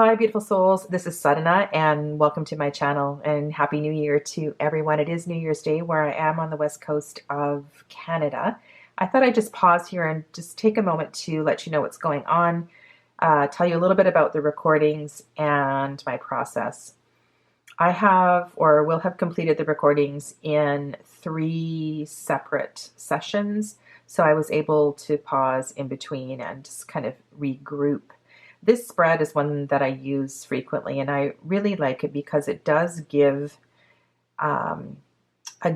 Hi, beautiful souls. This is Sadhana, and welcome to my channel. And Happy New Year to everyone. It is New Year's Day, where I am on the west coast of Canada. I thought I'd just pause here and just take a moment to let you know what's going on, tell you a little bit about the recordings and my process. I have or will have completed the recordings in 3 separate sessions, so I was able to pause in between and just kind of regroup. This spread is one that I use frequently, and I really like it because it does give a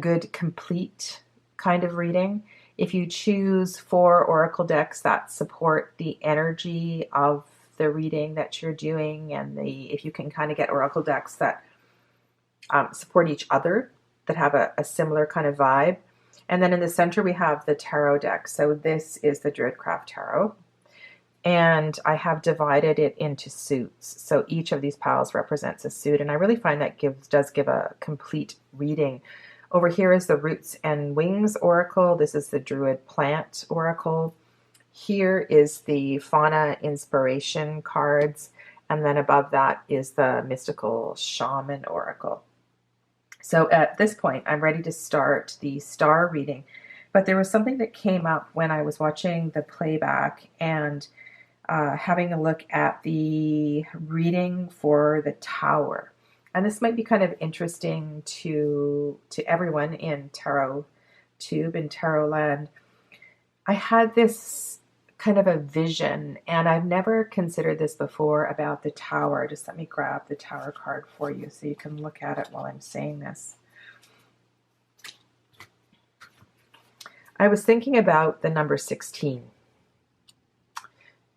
good complete kind of reading. If you choose 4 oracle decks that support the energy of the reading that you're doing, and if you can kind of get oracle decks that support each other, that have a similar kind of vibe. And then in the center we have the tarot deck. So this is the Druidcraft Tarot. And I have divided it into suits. So each of these piles represents a suit. And I really find that does give a complete reading. Over here is the Roots and Wings Oracle. This is the Druid Plant Oracle. Here is the Fauna Inspiration cards. And then above that is the Mystical Shaman Oracle. So at this point, I'm ready to start the star reading. But there was something that came up when I was watching the playback and having a look at the reading for the Tower. And this might be kind of interesting to everyone in Tarot Tube and Tarot Land. I had this kind of a vision, and I've never considered this before, about the Tower. Just let me grab the Tower card for you so you can look at it while I'm saying this. I was thinking about the number 16.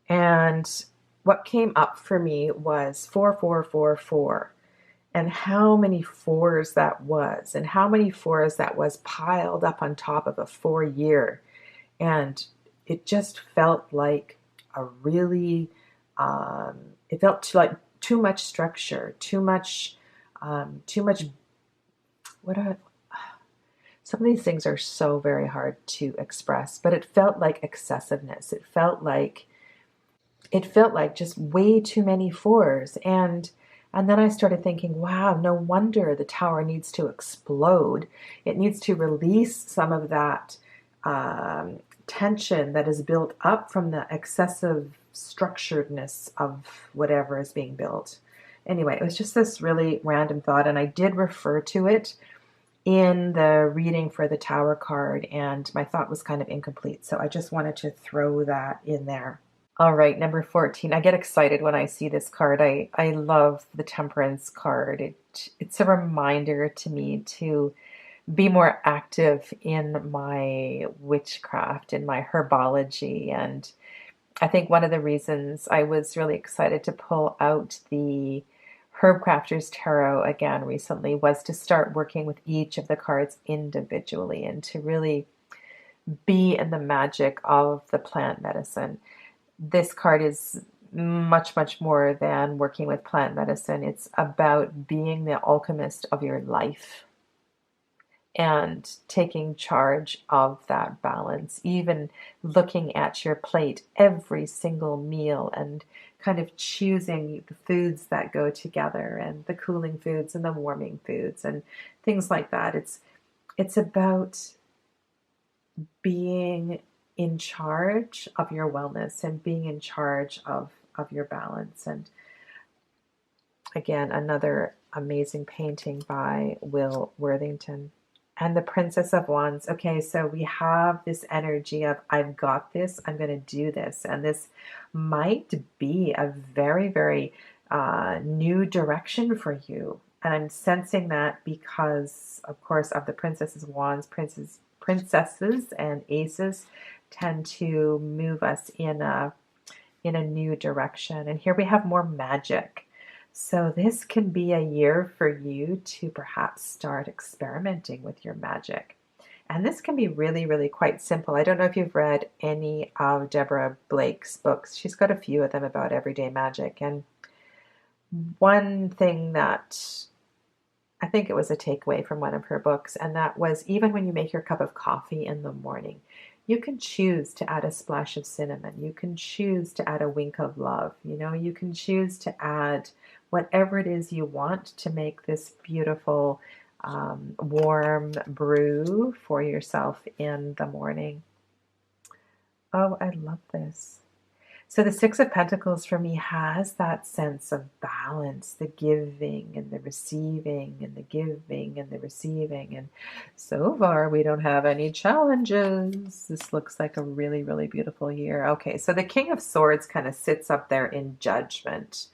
And what came up for me was 4444, and how many 4s that was, and how many 4s that was piled up on top of a 4-year. And it just felt like a really, it felt like too much structure, too much, some of these things are so very hard to express, but it felt like excessiveness. It felt like just way too many 4s. And then I started thinking, wow, no wonder the Tower needs to explode. It needs to release some of that tension that is built up from the excessive structuredness of whatever is being built. Anyway, it was just this really random thought, and I did refer to it in the reading for the Tower card, and my thought was kind of incomplete, so I just wanted to throw that in there. All right, number 14. I get excited when I see this card. I love the Temperance card. It's a reminder to me to be more active in my witchcraft, in my herbology. And I think one of the reasons I was really excited to pull out the Herb Crafter's Tarot again recently was to start working with each of the cards individually and to really be in the magic of the plant medicine. This card is much, much more than working with plant medicine. It's about being the alchemist of your life and taking charge of that balance, even looking at your plate every single meal and kind of choosing the foods that go together, and the cooling foods and the warming foods and things like that. It's about being in charge of your wellness and being in charge of your balance. And again, another amazing painting by Will Worthington. And the Princess of Wands. Okay, so we have this energy of, I've got this, I'm going to do this. And this might be a very, very new direction for you. And I'm sensing that because, of course, of the Princess of Wands, princesses and aces tend to move us in a new direction. And here we have more magic. So this can be a year for you to perhaps start experimenting with your magic. And this can be really, really quite simple. I don't know if you've read any of Deborah Blake's books. She's got a few of them about everyday magic. And one thing that I think it was a takeaway from one of her books, and that was, even when you make your cup of coffee in the morning, You can choose to add a splash of cinnamon. You can choose to add a wink of love. You can choose to add whatever it is you want to make this beautiful, warm brew for yourself in the morning. Oh, I love this. So the Six of Pentacles for me has that sense of balance, the giving and the receiving and the giving and the receiving. And so far, we don't have any challenges. This looks like a really, really beautiful year. Okay, so the King of Swords kind of sits up there in judgment.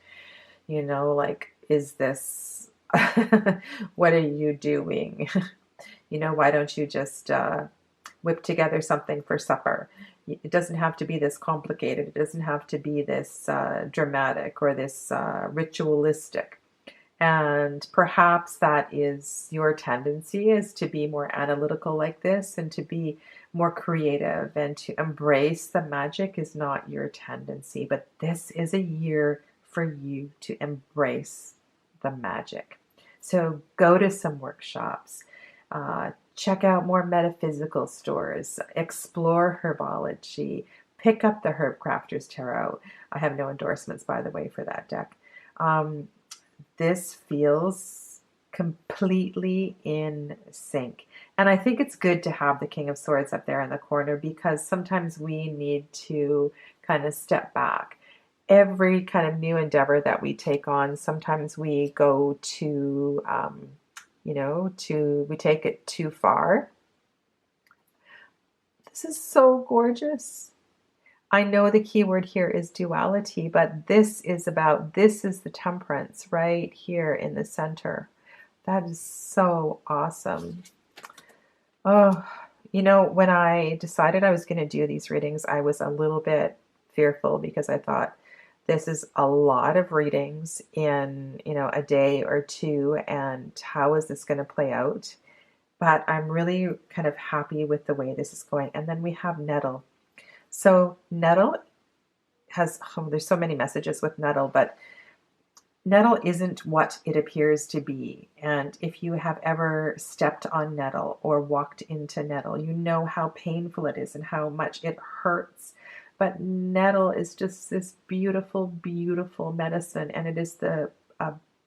Like, is this, what are you doing? Why don't you just whip together something for supper? It doesn't have to be this complicated. It doesn't have to be this dramatic or this ritualistic. And perhaps that is your tendency, is to be more analytical like this and to be more creative and to embrace the magic is not your tendency. But this is a year for you to embrace the magic. So go to some workshops. Check out more metaphysical stores, explore herbology, pick up the Herb Crafter's Tarot. I have no endorsements, by the way, for that deck. This feels completely in sync. And I think it's good to have the King of Swords up there in the corner, because sometimes we need to kind of step back. Every kind of new endeavor that we take on, sometimes we go to we take it too far. This is so gorgeous. I know the key word here is duality, but this is the temperance right here in the center. That is so awesome. Oh, when I decided I was going to do these readings, I was a little bit fearful, because I thought, this is a lot of readings in, a day or two, and how is this going to play out? But I'm really kind of happy with the way this is going. And then we have Nettle. So Nettle has, there's so many messages with Nettle, but Nettle isn't what it appears to be. And if you have ever stepped on Nettle or walked into Nettle, you know how painful it is and how much it hurts. But nettle is just this beautiful, beautiful medicine, and it is the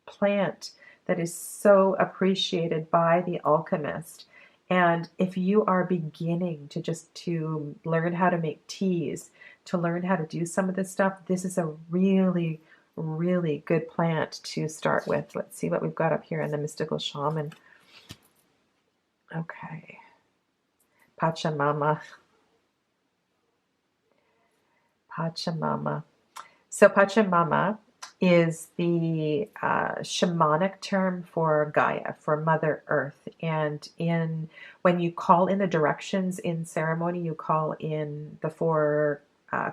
plant that is so appreciated by the alchemist. And if you are beginning to learn how to make teas, to learn how to do some of this stuff, this is a really, really good plant to start with. Let's see what we've got up here in the Mystical Shaman. Okay. Pachamama. Pachamama. So Pachamama is the shamanic term for Gaia, for Mother Earth. And when you call in the directions in ceremony, you call in the four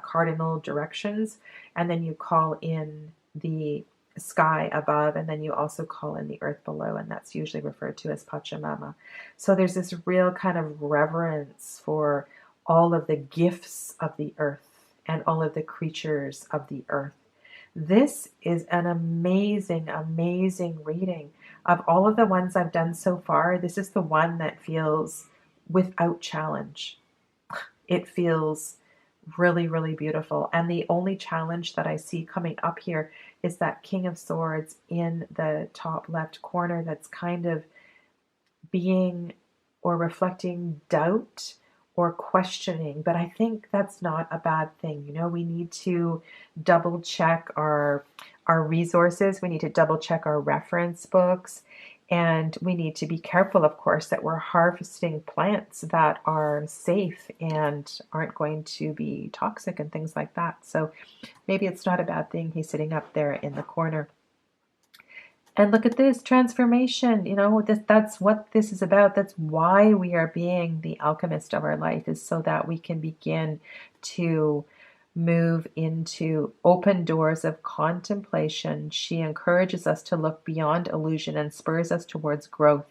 cardinal directions, and then you call in the sky above, and then you also call in the earth below, and that's usually referred to as Pachamama. So there's this real kind of reverence for all of the gifts of the earth and all of the creatures of the earth. This is an amazing, amazing reading. Of all of the ones I've done so far, this is the one that feels without challenge. It feels really, really beautiful. And the only challenge that I see coming up here is that King of Swords in the top left corner that's kind of being or reflecting doubt or questioning, but I think that's not a bad thing. We need to double check our resources. We need to double check our reference books, and we need to be careful, of course, that we're harvesting plants that are safe and aren't going to be toxic and things like that. So maybe it's not a bad thing he's sitting up there in the corner. And look at this transformation. That's what this is about. That's why we are being the alchemist of our life, is so that we can begin to move into open doors of contemplation. She encourages us to look beyond illusion and spurs us towards growth.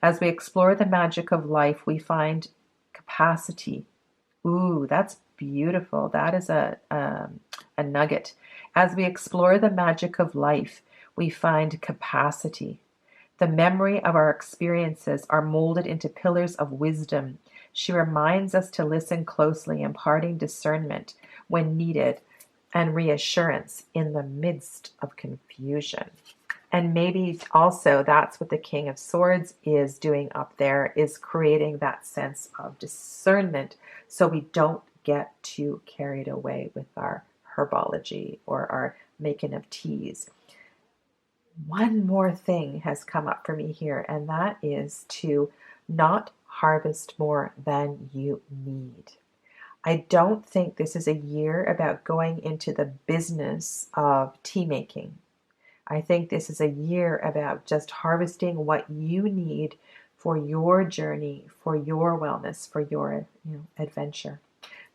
As we explore the magic of life, we find capacity. Ooh, that's beautiful. That is a nugget. As we explore the magic of life, we find capacity. The memory of our experiences are molded into pillars of wisdom, She reminds us to listen closely, imparting discernment when needed and reassurance in the midst of confusion. And maybe also that's what the King of Swords is doing up there, is creating that sense of discernment so we don't get too carried away with our herbology or our making of teas. One more thing has come up for me here, and that is to not harvest more than you need. I don't think this is a year about going into the business of tea making. I think this is a year about just harvesting what you need for your journey, for your wellness, for your adventure.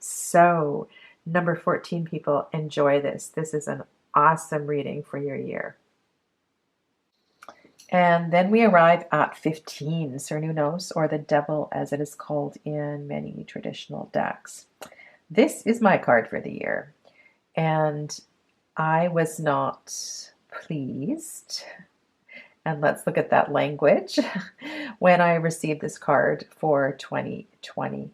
So, number 14 people, enjoy this. This is an awesome reading for your year. And then we arrive at 15, Cernunnos, or the Devil as it is called in many traditional decks. This is my card for the year. And I was not pleased, and let's look at that language, when I received this card for 2020.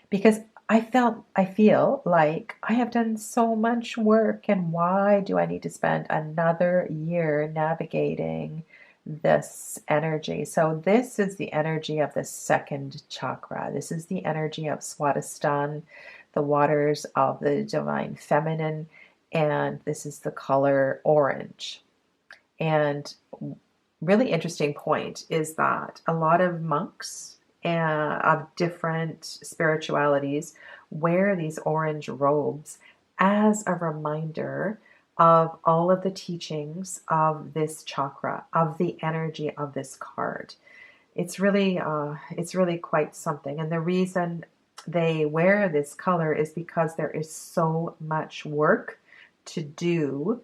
Because I feel like I have done so much work, and why do I need to spend another year navigating this energy? So this is the energy of the second chakra. This is the energy of Swadhisthana, the waters of the divine feminine, and this is the color orange. And really interesting point is that a lot of monks of different spiritualities wear these orange robes as a reminder of all of the teachings of this chakra, of the energy of this card. It's really quite something. And the reason they wear this color is because there is so much work to do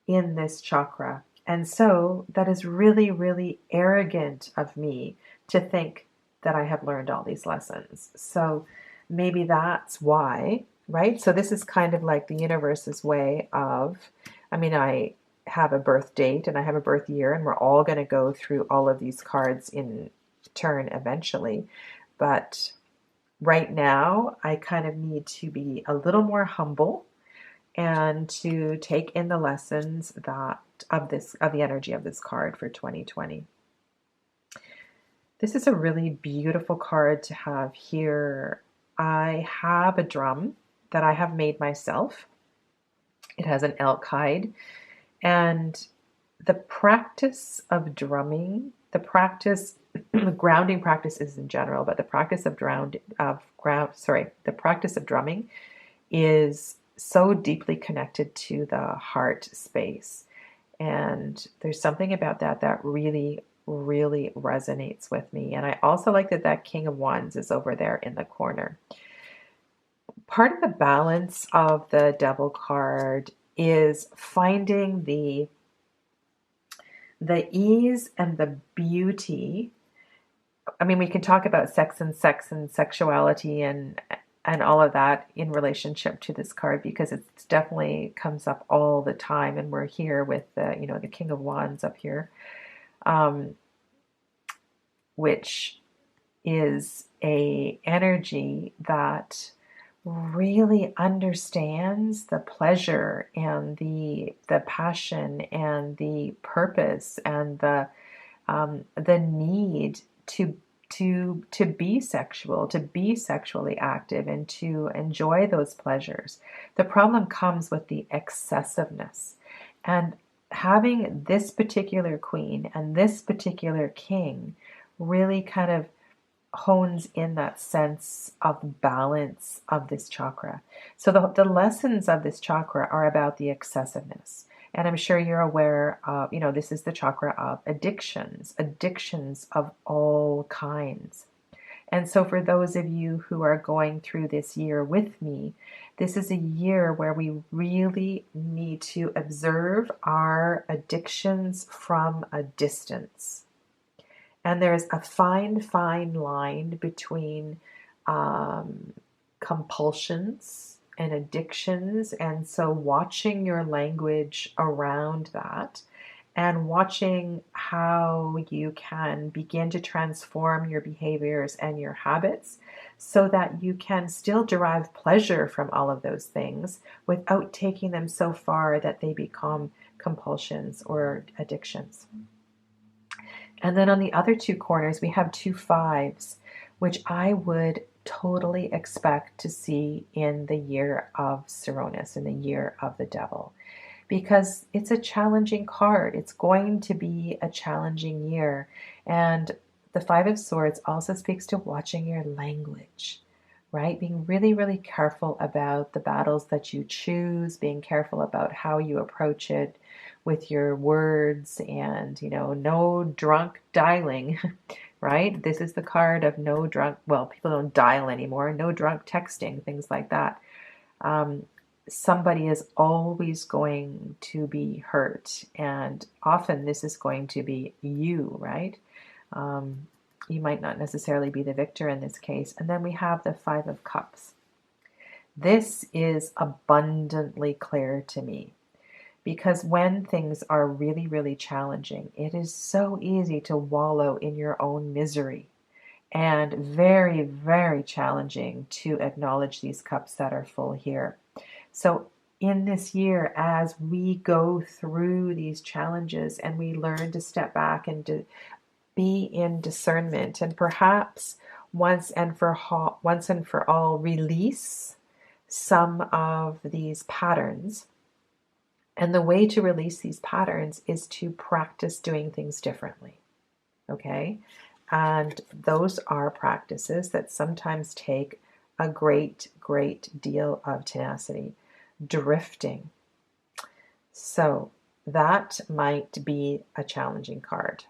in this chakra. And so that is really, really arrogant of me to think that I have learned all these lessons. So maybe that's why, right? So this is kind of like the universe's way of, I have a birth date and I have a birth year, and we're all going to go through all of these cards in turn eventually. But right now, I kind of need to be a little more humble and to take in the lessons of the energy of this card for 2020. This is a really beautiful card to have here. I have a drum that I have made myself. It has an elk hide, and the practice of drumming, grounding practices in general, but the practice of drumming is so deeply connected to the heart space. And there's something about that really, really resonates with me. And I also like that King of Wands is over there in the corner. Part of the balance of the Devil card is finding the ease and the beauty. We can talk about sex and sexuality and all of that in relationship to this card, because it definitely comes up all the time. And we're here with the King of Wands up here, which is a energy that really understands the pleasure and the passion and the purpose and the need to be sexual, to be sexually active, and to enjoy those pleasures. The problem comes with the excessiveness. And having this particular queen and this particular king really kind of hones in that sense of balance of this chakra. So the lessons of this chakra are about the excessiveness. And I'm sure you're aware of, this is the chakra of addictions of all kinds. And so for those of you who are going through this year with me, this is a year where we really need to observe our addictions from a distance. And there's a fine, fine line between compulsions and addictions. And so watching your language around that, and watching how you can begin to transform your behaviors and your habits so that you can still derive pleasure from all of those things without taking them so far that they become compulsions or addictions. And then on the other two corners, we have two fives, which I would totally expect to see in the year of Cernunnos, in the year of the devil, because it's a challenging card. It's going to be a challenging year. And the Five of Swords also speaks to watching your language, right? Being really, really careful about the battles that you choose, being careful about how you approach it with your words, and, no drunk dialing, right? This is the card of no drunk, well, people don't dial anymore, no drunk texting, things like that. Somebody is always going to be hurt, and often this is going to be you, right? You might not necessarily be the victor in this case. And then we have the Five of Cups. This is abundantly clear to me, because when things are really, really challenging, it is so easy to wallow in your own misery, and very, very challenging to acknowledge these cups that are full here. So in this year, as we go through these challenges and we learn to step back and to be in discernment, and perhaps once and for all release some of these patterns. And the way to release these patterns is to practice doing things differently. Okay? And those are practices that sometimes take a great, great deal of tenacity. Drifting. So that might be a challenging card,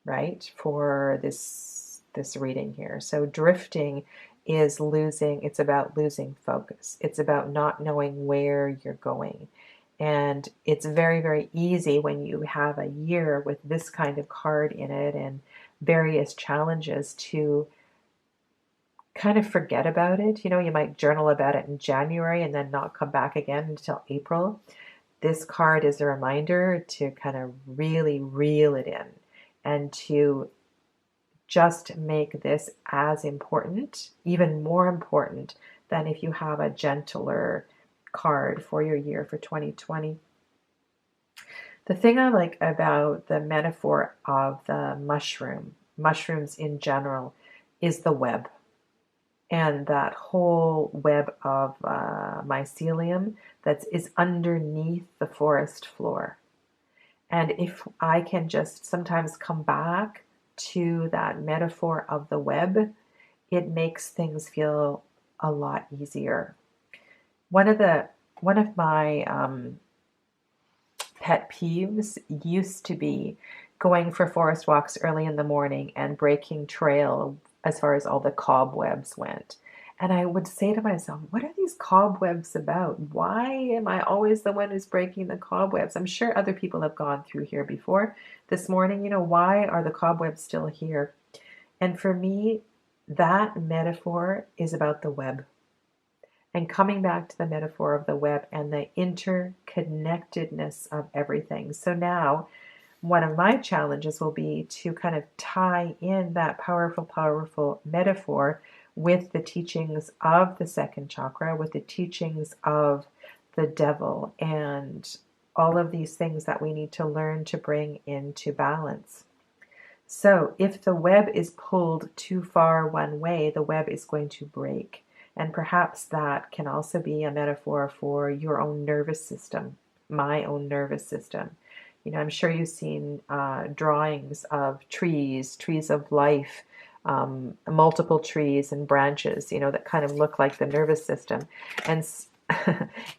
right, for this reading here. So drifting is losing, it's about losing focus. It's about not knowing where you're going. And it's very, very easy when you have a year with this kind of card in it and various challenges to kind of forget about it. You might journal about it in January and then not come back again until April. This card is a reminder to kind of really reel it in and to just make this as important, even more important than if you have a gentler card for your year for 2020. The thing I like about the metaphor of the mushrooms in general, is the web. And that whole web of mycelium that is underneath the forest floor. And if I can just sometimes come back to that metaphor of the web, it makes things feel a lot easier. One of my pet peeves used to be going for forest walks early in the morning and breaking trail as far as all the cobwebs went. And I would say to myself, what are these cobwebs about? Why am I always the one who's breaking the cobwebs? I'm sure other people have gone through here before. This morning, why are the cobwebs still here? And for me, that metaphor is about the web. And coming back to the metaphor of the web and the interconnectedness of everything. So now, one of my challenges will be to kind of tie in that powerful, powerful metaphor with the teachings of the second chakra, with the teachings of the devil, and all of these things that we need to learn to bring into balance. So if the web is pulled too far one way, the web is going to break. And perhaps that can also be a metaphor for your own nervous system, my own nervous system. I'm sure you've seen drawings of trees of life, multiple trees and branches, that kind of look like the nervous system. And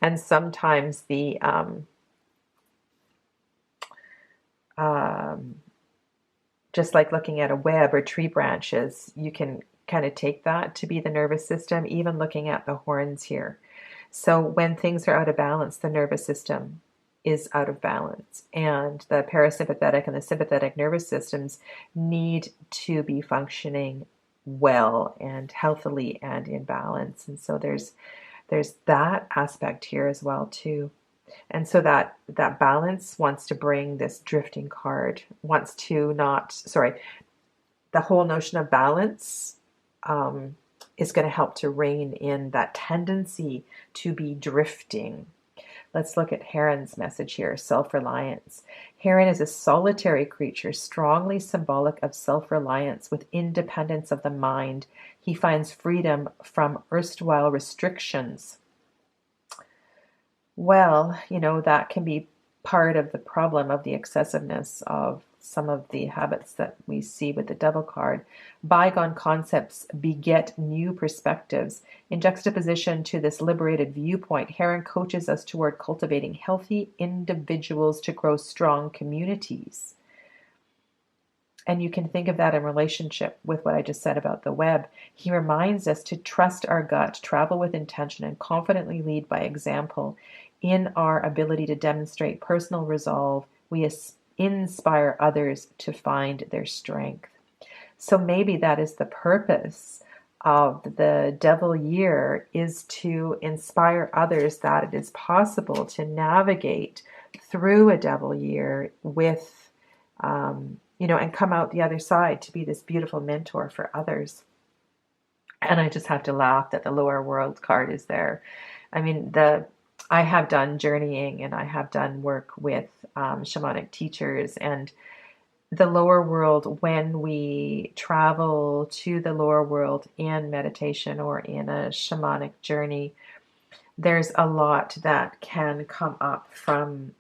and sometimes the just like looking at a web or tree branches, you can kind of take that to be the nervous system, even looking at the horns here. So when things are out of balance, the nervous system is out of balance, and the parasympathetic and the sympathetic nervous systems need to be functioning well and healthily and in balance. And so there's that aspect here as well too. And so that balance wants to bring this drifting card, wants to not, sorry, the whole notion of balance is going to help to rein in that tendency to be drifting. Let's look at Heron's message here, self-reliance. Heron is a solitary creature, strongly symbolic of self-reliance with independence of the mind. He finds freedom from erstwhile restrictions. Well, that can be part of the problem of the excessiveness of some of the habits that we see with the Devil card. Bygone concepts beget new perspectives. In juxtaposition to this liberated viewpoint, Heron coaches us toward cultivating healthy individuals to grow strong communities. And you can think of that in relationship with what I just said about the web. He reminds us to trust our gut, travel with intention, and confidently lead by example. In our ability to demonstrate personal resolve, we inspire others to find their strength. So maybe that is the purpose of the Devil year, is to inspire others that it is possible to navigate through a Devil year with, and come out the other side to be this beautiful mentor for others. And I just have to laugh that the Lower World card is there. I mean, I have done journeying and I have done work with shamanic teachers, and the lower world, when we travel to the lower world in meditation or in a shamanic journey, there's a lot that can come up from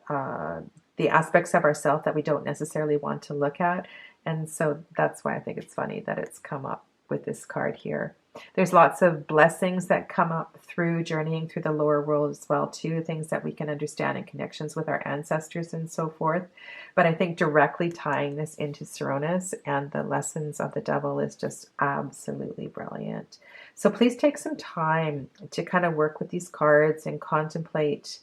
the aspects of ourself that we don't necessarily want to look at. And so that's why I think it's funny that it's come up with this card here. There's lots of blessings that come up through journeying through the lower world as well too, things that we can understand in connections with our ancestors and so forth. But I think directly tying this into Cernunnos and the lessons of the Devil is just absolutely brilliant. So please take some time to kind of work with these cards and contemplate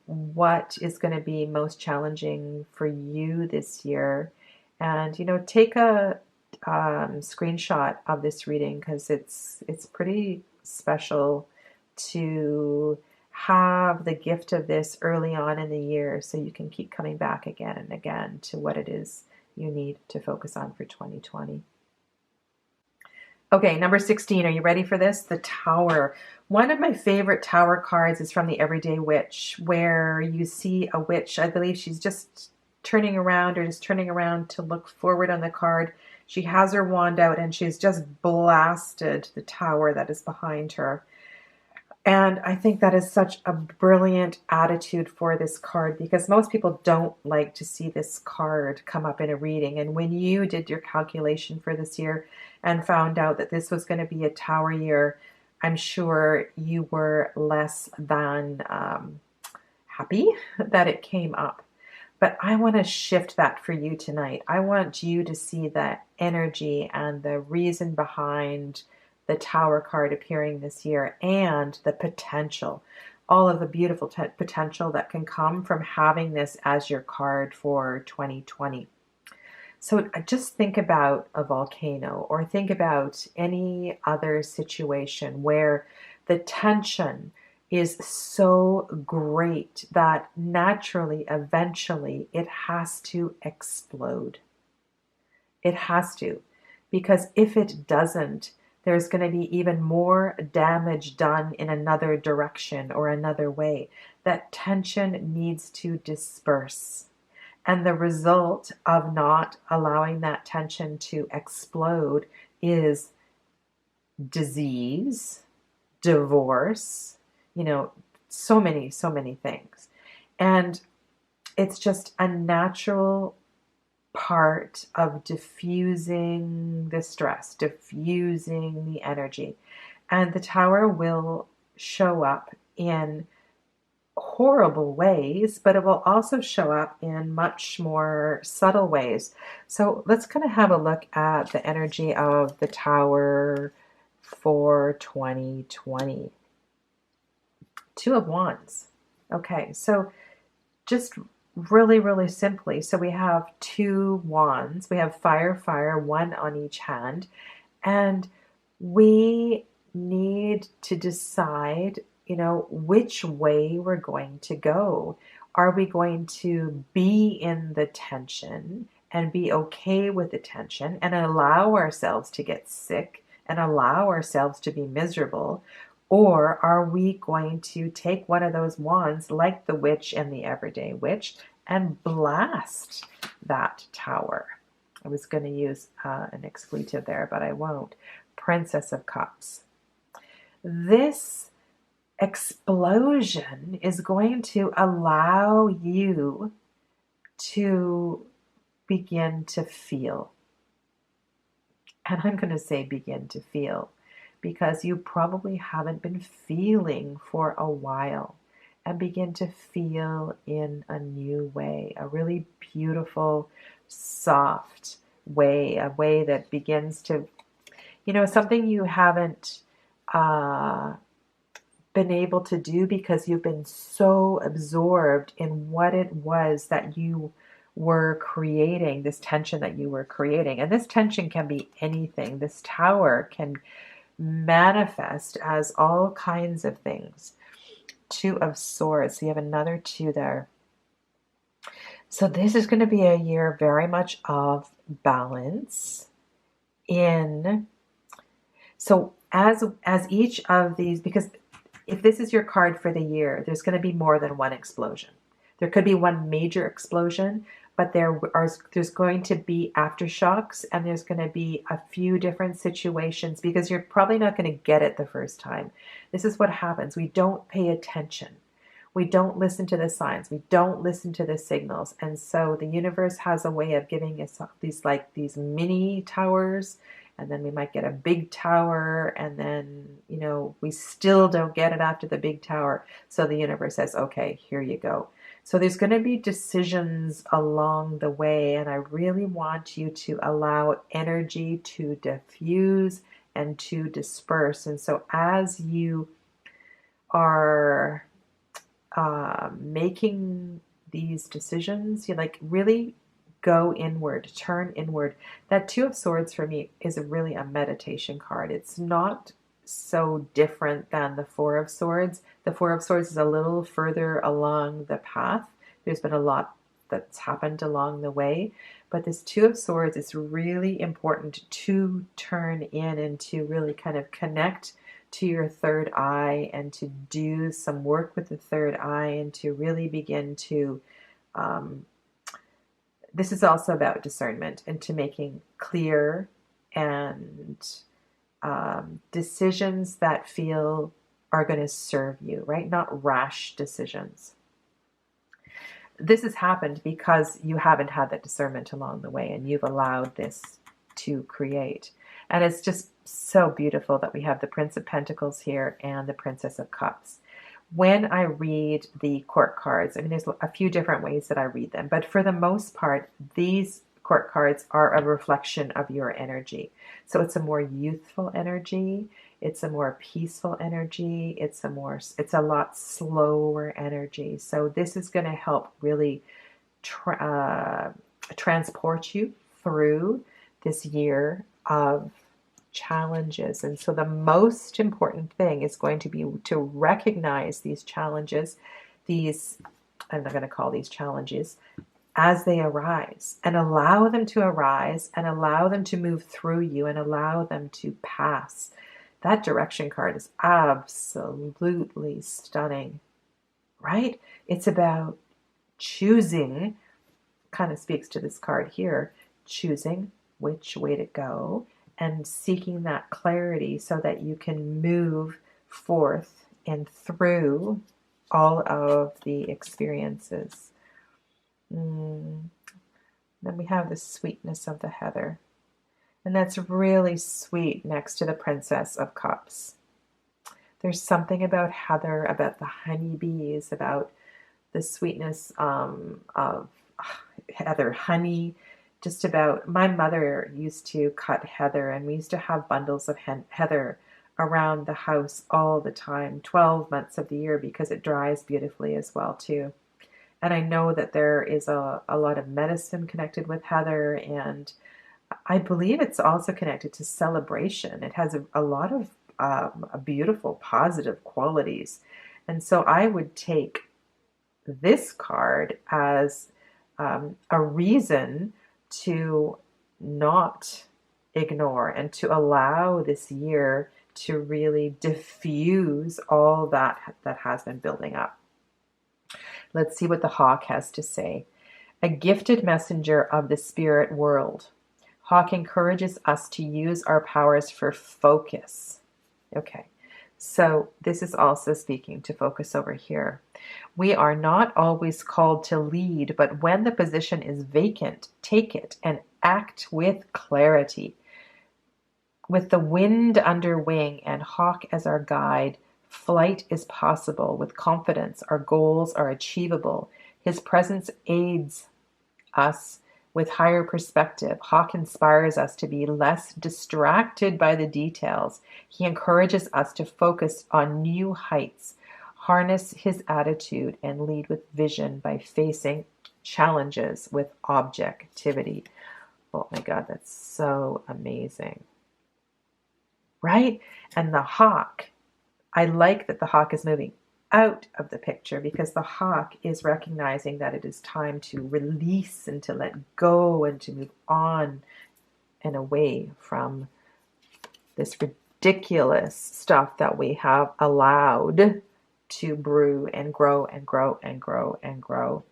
what is going to be most challenging for you this year. And, take a screenshot of this reading, because it's pretty special to have the gift of this early on in the year, so you can keep coming back again and again to what it is you need to focus on for 2020. Okay, number 16. Are you ready for this? The Tower. One of my favorite Tower cards is from the Everyday Witch, where you see a witch. I believe she's just turning around to look forward on the card. She has her wand out and she's just blasted the tower that is behind her. And I think that is such a brilliant attitude for this card, because most people don't like to see this card come up in a reading. And when you did your calculation for this year and found out that this was going to be a Tower year, I'm sure you were less than happy that it came up. But I want to shift that for you tonight. I want you to see the energy and the reason behind the Tower card appearing this year, and the potential, all of the beautiful potential that can come from having this as your card for 2020. So just think about a volcano, or think about any other situation where the tension is so great that naturally, eventually, it has to explode. It has to, because if it doesn't, there's going to be even more damage done in another direction or another way. That tension needs to disperse. And the result of not allowing that tension to explode is disease, divorce, so many things. And it's just a natural part of diffusing the stress, diffusing the energy. And the Tower will show up in horrible ways, but it will also show up in much more subtle ways. So let's kind of have a look at the energy of the Tower for 2020. Two of Wands. Okay, so just really simply, so we have two wands. We have fire, one on each hand, and we need to decide which way we're going to go. Are we going to be in the tension and be okay with the tension and allow ourselves to get sick and allow ourselves to be miserable? Or are we going to take one of those wands like the witch and the everyday witch and blast that tower? I was going to use an expletive there, but I won't. Princess of Cups. This explosion is going to allow you to begin to feel. And I'm going to say begin to feel, because you probably haven't been feeling for a while, and begin to feel in a new way, a really beautiful, soft way, a way that begins to, something you haven't been able to do because you've been so absorbed in what it was that you were creating, this tension that you were creating. And this tension can be anything. This tower can manifest as all kinds of things. Two of Swords. So you have another two there. So this is going to be a year very much of balance so as each of these, because if this is your card for the year, there's going to be more than one explosion. There could be one major explosion, but there's going to be aftershocks, and there's going to be a few different situations, because you're probably not going to get it the first time. This is what happens. We don't pay attention. We don't listen to the signs. We don't listen to the signals. And so the universe has a way of giving us these mini towers, and then we might get a big tower, and then, we still don't get it after the big tower. So the universe says, okay, here you go. So there's going to be decisions along the way, and I really want you to allow energy to diffuse and to disperse. And so as you are making these decisions, you really go inward, turn inward. That Two of Swords for me is really a meditation card. It's not so different than the Four of Swords. The Four of Swords is a little further along the path. There's been a lot that's happened along the way, but this Two of Swords is really important to turn in and to really kind of connect to your third eye, and to do some work with the third eye, and to really begin to this is also about discernment, and to making clear and decisions that feel are going to serve you, right? Not rash decisions. This has happened because you haven't had that discernment along the way, and you've allowed this to create. And it's just so beautiful that we have the Prince of Pentacles here and the Princess of Cups. When I read the court cards, there's a few different ways that I read them, but for the most part, these court cards are a reflection of your energy. So it's a more youthful energy. It's a more peaceful energy. It's a lot slower energy. So this is going to help really transport you through this year of challenges. And so the most important thing is going to be to recognize these challenges, I'm not going to call these challenges, as they arise, and allow them to arise, and allow them to move through you, and allow them to pass. That direction card is absolutely stunning, right? It's about choosing, kind of speaks to this card here, choosing which way to go, and seeking that clarity so that you can move forth and through all of the experiences. Then we have the sweetness of the heather. And that's really sweet next to the Princess of Cups. There's something about heather, about the honeybees, about the sweetness of heather, honey. Just about, my mother used to cut heather, and we used to have bundles of heather around the house all the time, 12 months of the year, because it dries beautifully as well too. And I know that there is a lot of medicine connected with heather, and I believe it's also connected to celebration. It has a lot of beautiful, positive qualities. And so I would take this card as a reason to not ignore and to allow this year to really diffuse all that has been building up. Let's see what the hawk has to say. A gifted messenger of the spirit world. Hawk encourages us to use our powers for focus. Okay, so this is also speaking to focus over here. We are not always called to lead, but when the position is vacant, take it and act with clarity. With the wind under wing and hawk as our guide, flight is possible. With confidence, our goals are achievable. His presence aids us with higher perspective. Hawk inspires us to be less distracted by the details. He encourages us to focus on new heights, harness his attitude, and lead with vision by facing challenges with objectivity. Oh my God, that's so amazing. Right? And the hawk, I like that the hawk is moving out of the picture because the hawk is recognizing that it is time to release and to let go and to move on and away from this ridiculous stuff that we have allowed to brew and grow and grow and grow and grow.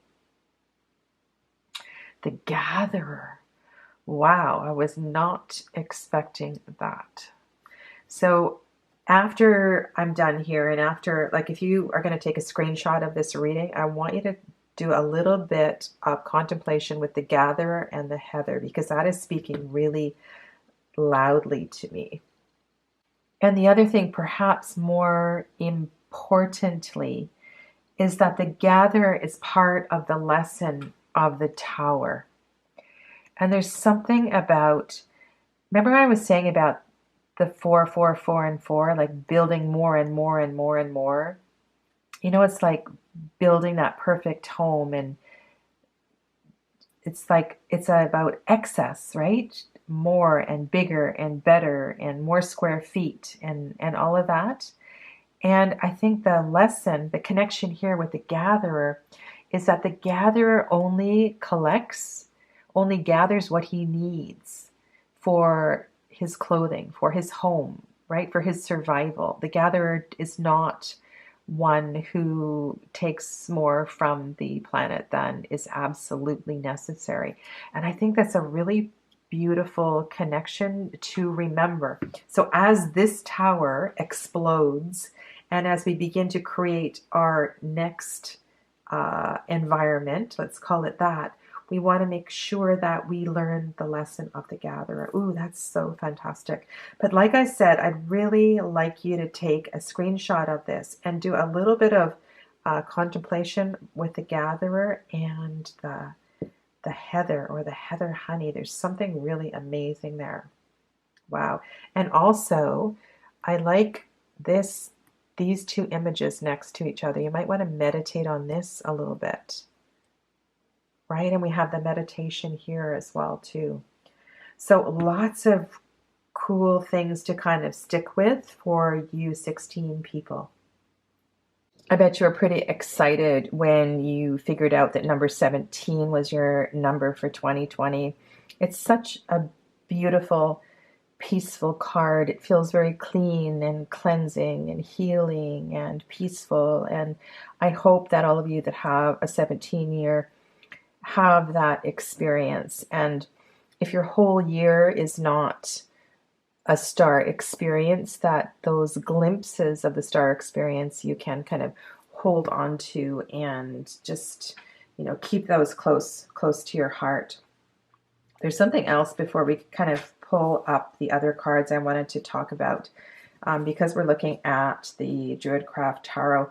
The gatherer. Wow, I was not expecting that. So after I'm done here, and after, like, if you are going to take a screenshot of this reading, I want you to do a little bit of contemplation with the gatherer and the heather, because that is speaking really loudly to me. And the other thing, perhaps more importantly, is that the gatherer is part of the lesson of the tower. And there's something about, remember what I was saying about the 4, 4, 4, and 4, like building more and more and more and more. You know, it's like building that perfect home, and it's like, it's about excess, right? More and bigger and better and more square feet and all of that. And I think the lesson, the connection here with the gatherer is that the gatherer only gathers what he needs for his clothing, for his home, right? For his survival. The gatherer is not one who takes more from the planet than is absolutely necessary. And I think that's a really beautiful connection to remember. So as this tower explodes, and as we begin to create our next environment, let's call it that, we want to make sure that we learn the lesson of the gatherer. Ooh, that's so fantastic. But like I said, I'd really like you to take a screenshot of this and do a little bit of contemplation with the gatherer and the heather, or the heather honey. There's something really amazing there. Wow. And also, I like these two images next to each other. You might want to meditate on this a little bit. Right? And we have the meditation here as well too. So lots of cool things to kind of stick with for you 16 people. I bet you were pretty excited when you figured out that number 17 was your number for 2020. It's such a beautiful, peaceful card. It feels very clean and cleansing and healing and peaceful. And I hope that all of you that have a 17 year have that experience. And if your whole year is not a star experience, that those glimpses of the star experience you can kind of hold on to and just, keep those close to your heart. There's something else before we kind of pull up the other cards I wanted to talk about, because we're looking at the Druidcraft Tarot.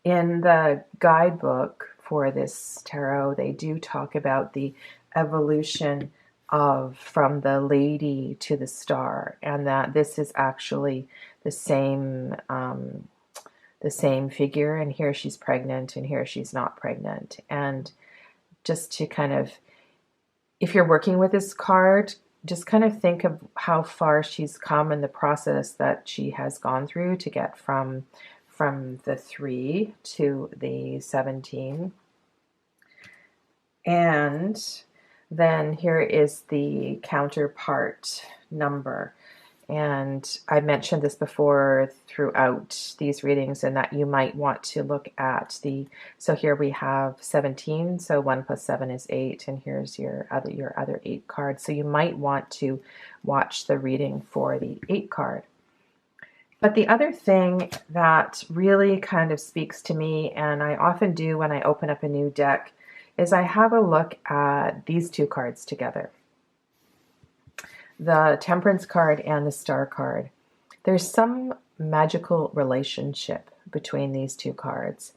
In the guidebook for this tarot, they do talk about the evolution from the lady to the star, and that this is actually the same figure, and here she's pregnant and here she's not pregnant. And just to kind of, if you're working with this card, just kind of think of how far she's come in the process that she has gone through to get from the 3 to the 17. And then here is the counterpart number. And I mentioned this before throughout these readings, and that you might want to look at so here we have 17, so 1 plus 7 is 8, and here's your other 8 cards. So you might want to watch the reading for the 8 card. But the other thing that really kind of speaks to me, and I often do when I open up a new deck, is I have a look at these 2 cards together. The Temperance card and the Star card. There's some magical relationship between these 2 cards.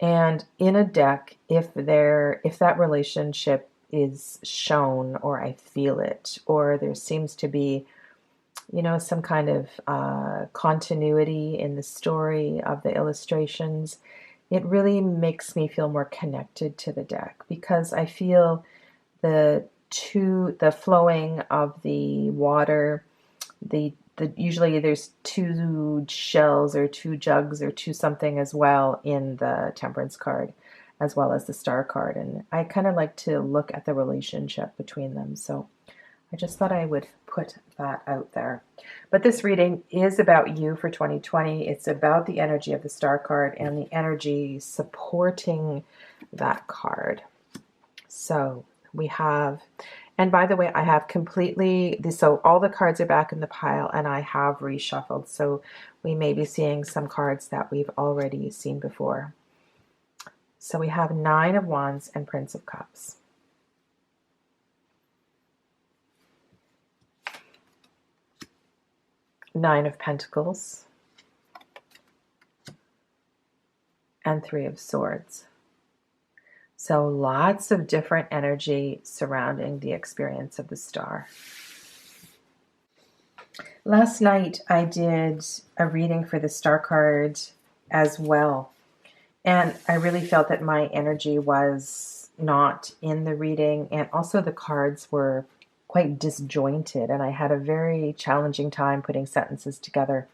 And in a deck, if that relationship is shown, or I feel it, or there seems to be, some kind of continuity in the story of the illustrations, it really makes me feel more connected to the deck, because I feel the flowing of the water, usually there's 2 shells or 2 jugs or 2 something as well in the Temperance card, as well as the Star card. And I kind of like to look at the relationship between them. So I just thought I would put that out there. But this reading is about you for 2020. It's about the energy of the Star card and the energy supporting that card. So we have, and by the way, I have so all the cards are back in the pile, and I have reshuffled. So we may be seeing some cards that we've already seen before. So we have 9 of Wands and Prince of Cups. Nine of Pentacles and 3 of Swords. So lots of different energy surrounding the experience of the Star. Last night I did a reading for the Star card as well. And I really felt that my energy was not in the reading, and also the cards were quite disjointed, and I had a very challenging time putting sentences together.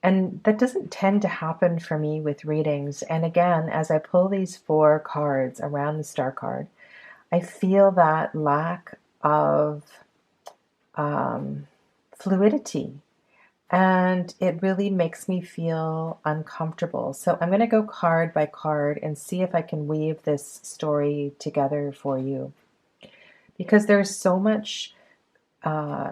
And that doesn't tend to happen for me with readings. And again, as I pull these 4 cards around the Star card, I feel that lack of fluidity. And it really makes me feel uncomfortable. So I'm going to go card by card and see if I can weave this story together for you. Because there's so much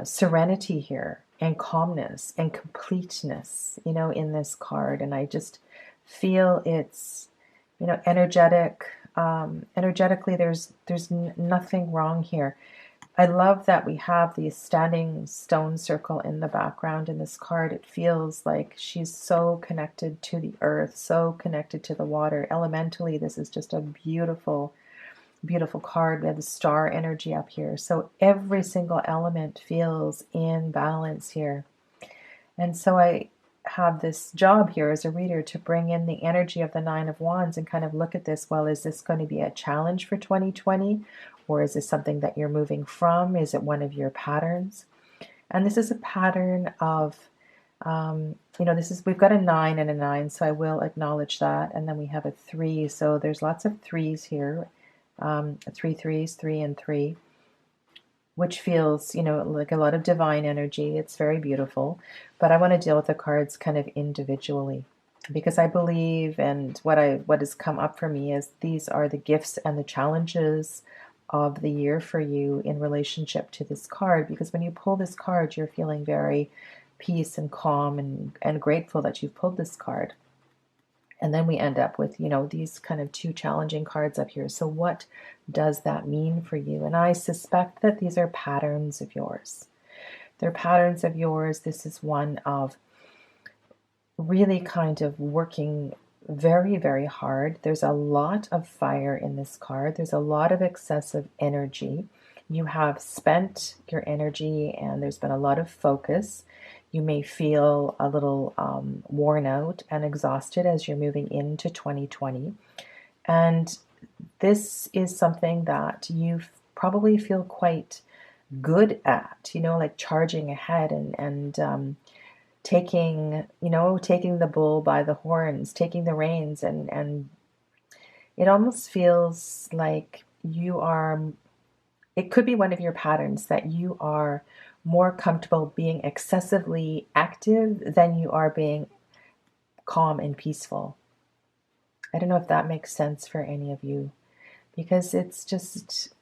serenity here, and calmness and completeness, in this card. And I just feel it's, energetic. Energetically, there's nothing wrong here. I love that we have the standing stone circle in the background in this card. It feels like she's so connected to the earth, so connected to the water. Elementally, this is just a beautiful, beautiful card. We have the star energy up here. So every single element feels in balance here. And so I have this job here as a reader to bring in the energy of the 9 of Wands and kind of look at this. Well, is this going to be a challenge for 2020? Or is this something that you're moving from? Is it one of your patterns? And this is a pattern of, we've got a 9 and a 9, so I will acknowledge that. And then we have a 3, so there's lots of 3s here. 3 threes, 3 and 3, which feels, like a lot of divine energy. It's very beautiful. But I want to deal with the cards kind of individually, because I believe, and what has come up for me is these are the gifts and the challenges of the year for you in relationship to this card. Because when you pull this card, you're feeling very peace and calm and grateful that you've pulled this card. And then we end up with, these kind of 2 challenging cards up here. So what does that mean for you? And I suspect that these are patterns of yours. They're patterns of yours. This is one of really kind of working very, very hard. There's a lot of fire in this card. There's a lot of excessive energy. You have spent your energy, and there's been a lot of focus. You may feel a little worn out and exhausted as you're moving into 2020. And this is something that you probably feel quite good at, like charging ahead and taking the bull by the horns, taking the reins, and it almost feels like it could be one of your patterns that you are more comfortable being excessively active than you are being calm and peaceful. I don't know if that makes sense for any of you, because it's just,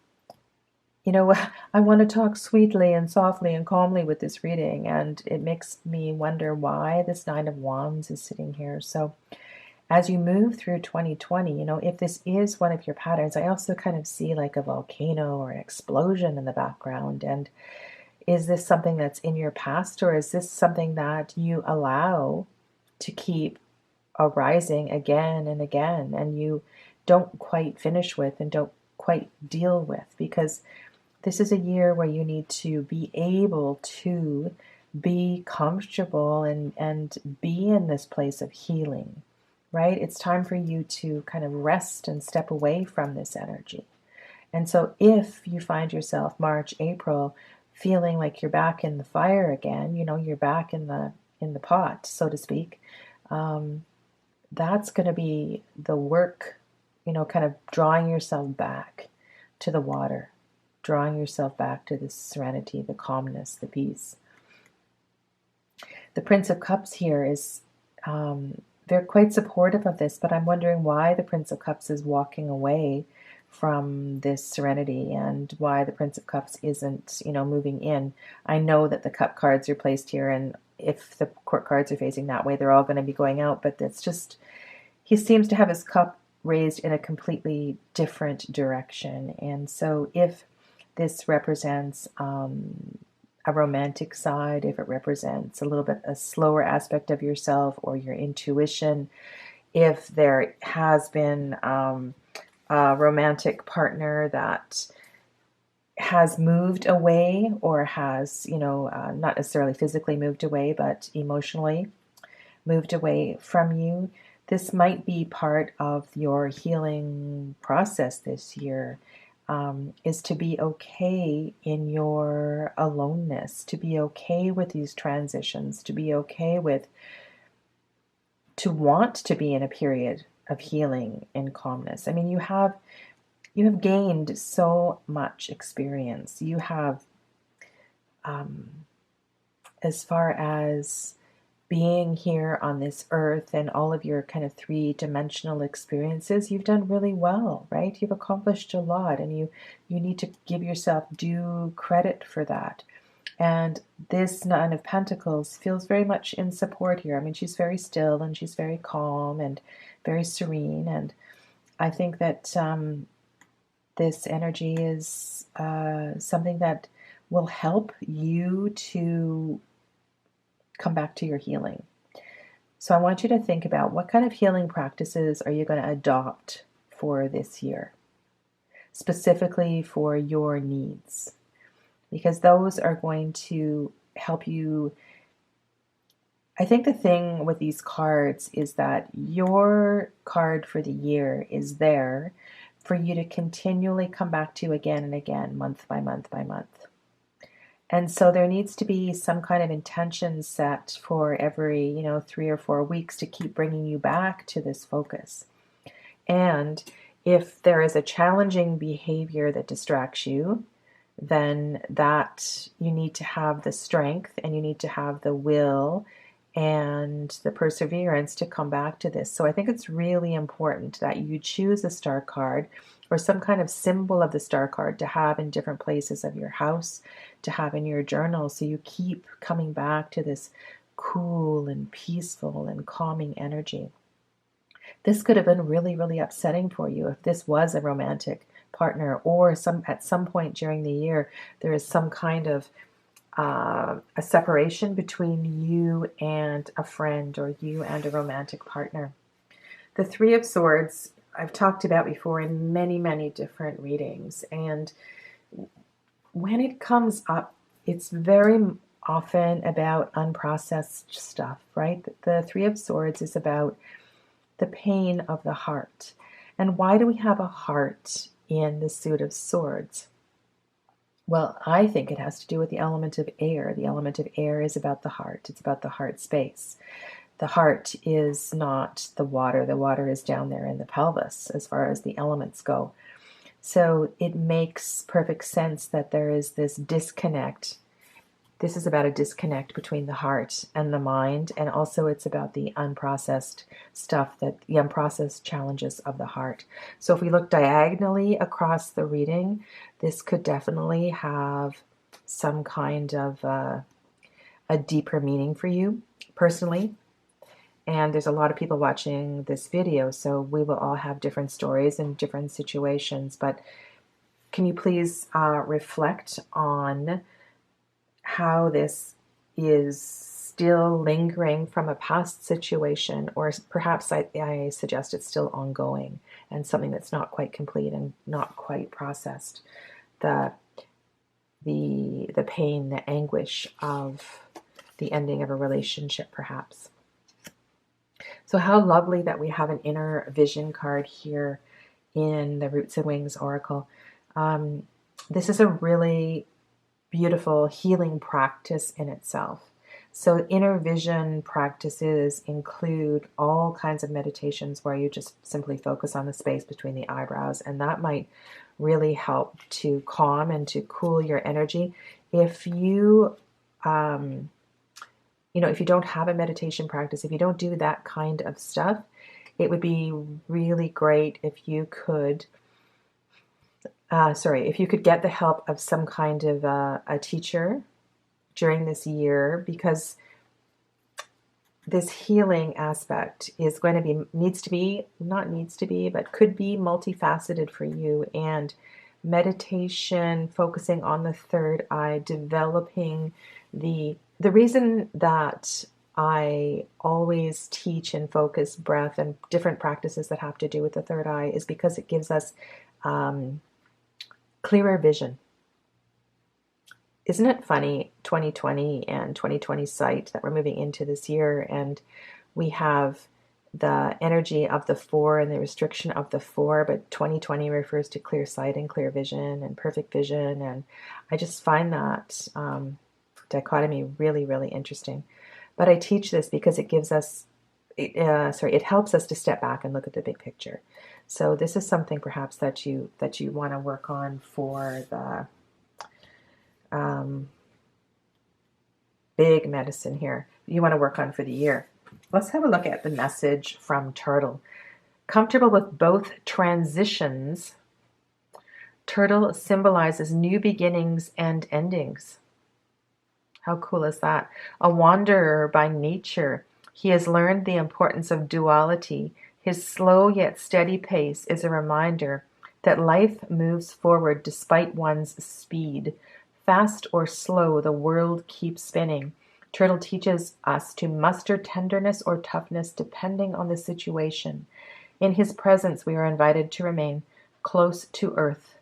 I want to talk sweetly and softly and calmly with this reading, and it makes me wonder why this Nine of Wands is sitting here. So as you move through 2020, if this is one of your patterns, I also kind of see like a volcano or an explosion in the background. And is this something that's in your past, or is this something that you allow to keep arising again and again, and you don't quite finish with and don't quite deal with? Because this is a year where you need to be able to be comfortable and be in this place of healing, right? It's time for you to kind of rest and step away from this energy. And so if you find yourself March, April, feeling like you're back in the fire again, you're back in the pot, so to speak, that's going to be the work, kind of drawing yourself back to the water, drawing yourself back to the serenity, the calmness, the peace. The Prince of Cups here is, they're quite supportive of this, but I'm wondering why the Prince of Cups is walking away from this serenity, and why the Prince of Cups isn't, moving in. I know that the cup cards are placed here, and if the court cards are facing that way, they're all going to be going out, but it's just, he seems to have his cup raised in a completely different direction. And so if this represents a romantic side, if it represents a little bit a slower aspect of yourself or your intuition, if there has been a romantic partner that has moved away, or has, not necessarily physically moved away, but emotionally moved away from you, this might be part of your healing process this year, is to be okay in your aloneness, to be okay with these transitions, to be okay with, to want to be in a period of healing and calmness. I mean, you have gained so much experience. You have, as far as being here on this earth and all of your kind of three-dimensional experiences, you've done really well, right? You've accomplished a lot, and you need to give yourself due credit for that. And this Nine of Pentacles feels very much in support here. I mean, she's very still and she's very calm and very serene, and I think that this energy is something that will help you to come back to your healing. So I want you to think about, what kind of healing practices are you going to adopt for this year, specifically for your needs, because those are going to help you. I think the thing with these cards is that your card for the year is there for you to continually come back to again and again, month by month by month. And so there needs to be some kind of intention set for every, 3 or 4 weeks to keep bringing you back to this focus. And if there is a challenging behavior that distracts you, then that you need to have the strength and you need to have the will and the perseverance to come back to this. So I think it's really important that you choose a star card or some kind of symbol of the star card to have in different places of your house, to have in your journal, so you keep coming back to this cool and peaceful and calming energy. This could have been really, really upsetting for you if this was a romantic partner, or at some point during the year there is some kind of a separation between you and a friend or you and a romantic partner. The Three of Swords I've talked about before in many, many different readings, and when it comes up, it's very often about unprocessed stuff, right? The Three of Swords is about the pain of the heart. And why do we have a heart in the Suit of Swords? Well, I think it has to do with the element of air. The element of air is about the heart. It's about the heart space. The heart is not the water. The water is down there in the pelvis as far as the elements go. So it makes perfect sense that there is this disconnect. This is about a disconnect between the heart and the mind, and also it's about the unprocessed stuff, that the unprocessed challenges of the heart. So if we look diagonally across the reading, this could definitely have some kind of a deeper meaning for you personally. And there's a lot of people watching this video, so we will all have different stories and different situations. But can you please reflect on how this is still lingering from a past situation, or perhaps I suggest it's still ongoing and something that's not quite complete and not quite processed. The pain, the anguish of the ending of a relationship, perhaps. So how lovely that we have an inner vision card here in the Roots and Wings Oracle. This is a really beautiful healing practice in itself. So inner vision practices include all kinds of meditations where you just simply focus on the space between the eyebrows, and that might really help to calm and to cool your energy. If you if you don't have a meditation practice, if you don't do that kind of stuff, it would be really great if you could if you could get the help of some kind of a teacher during this year, because this healing aspect is going to be, but could be multifaceted for you. And meditation, focusing on the third eye, developing the reason that I always teach and focus breath and different practices that have to do with the third eye is because it gives us clearer vision. Isn't it funny, 2020 and 2020 sight, that we're moving into this year, and we have the energy of the four and the restriction of the four, but 2020 refers to clear sight and clear vision and perfect vision, and I just find that dichotomy really, really interesting. But I teach this because it gives us, it helps us to step back and look at the big picture. So this is something perhaps that you want to work on for the big medicine here. You want to work on for the year. Let's have a look at the message from Turtle. Comfortable with both transitions, Turtle symbolizes new beginnings and endings. How cool is that? A wanderer by nature, he has learned the importance of duality. His slow yet steady pace is a reminder that life moves forward despite one's speed. Fast or slow, the world keeps spinning. Turtle teaches us to muster tenderness or toughness depending on the situation. In his presence, we are invited to remain close to earth,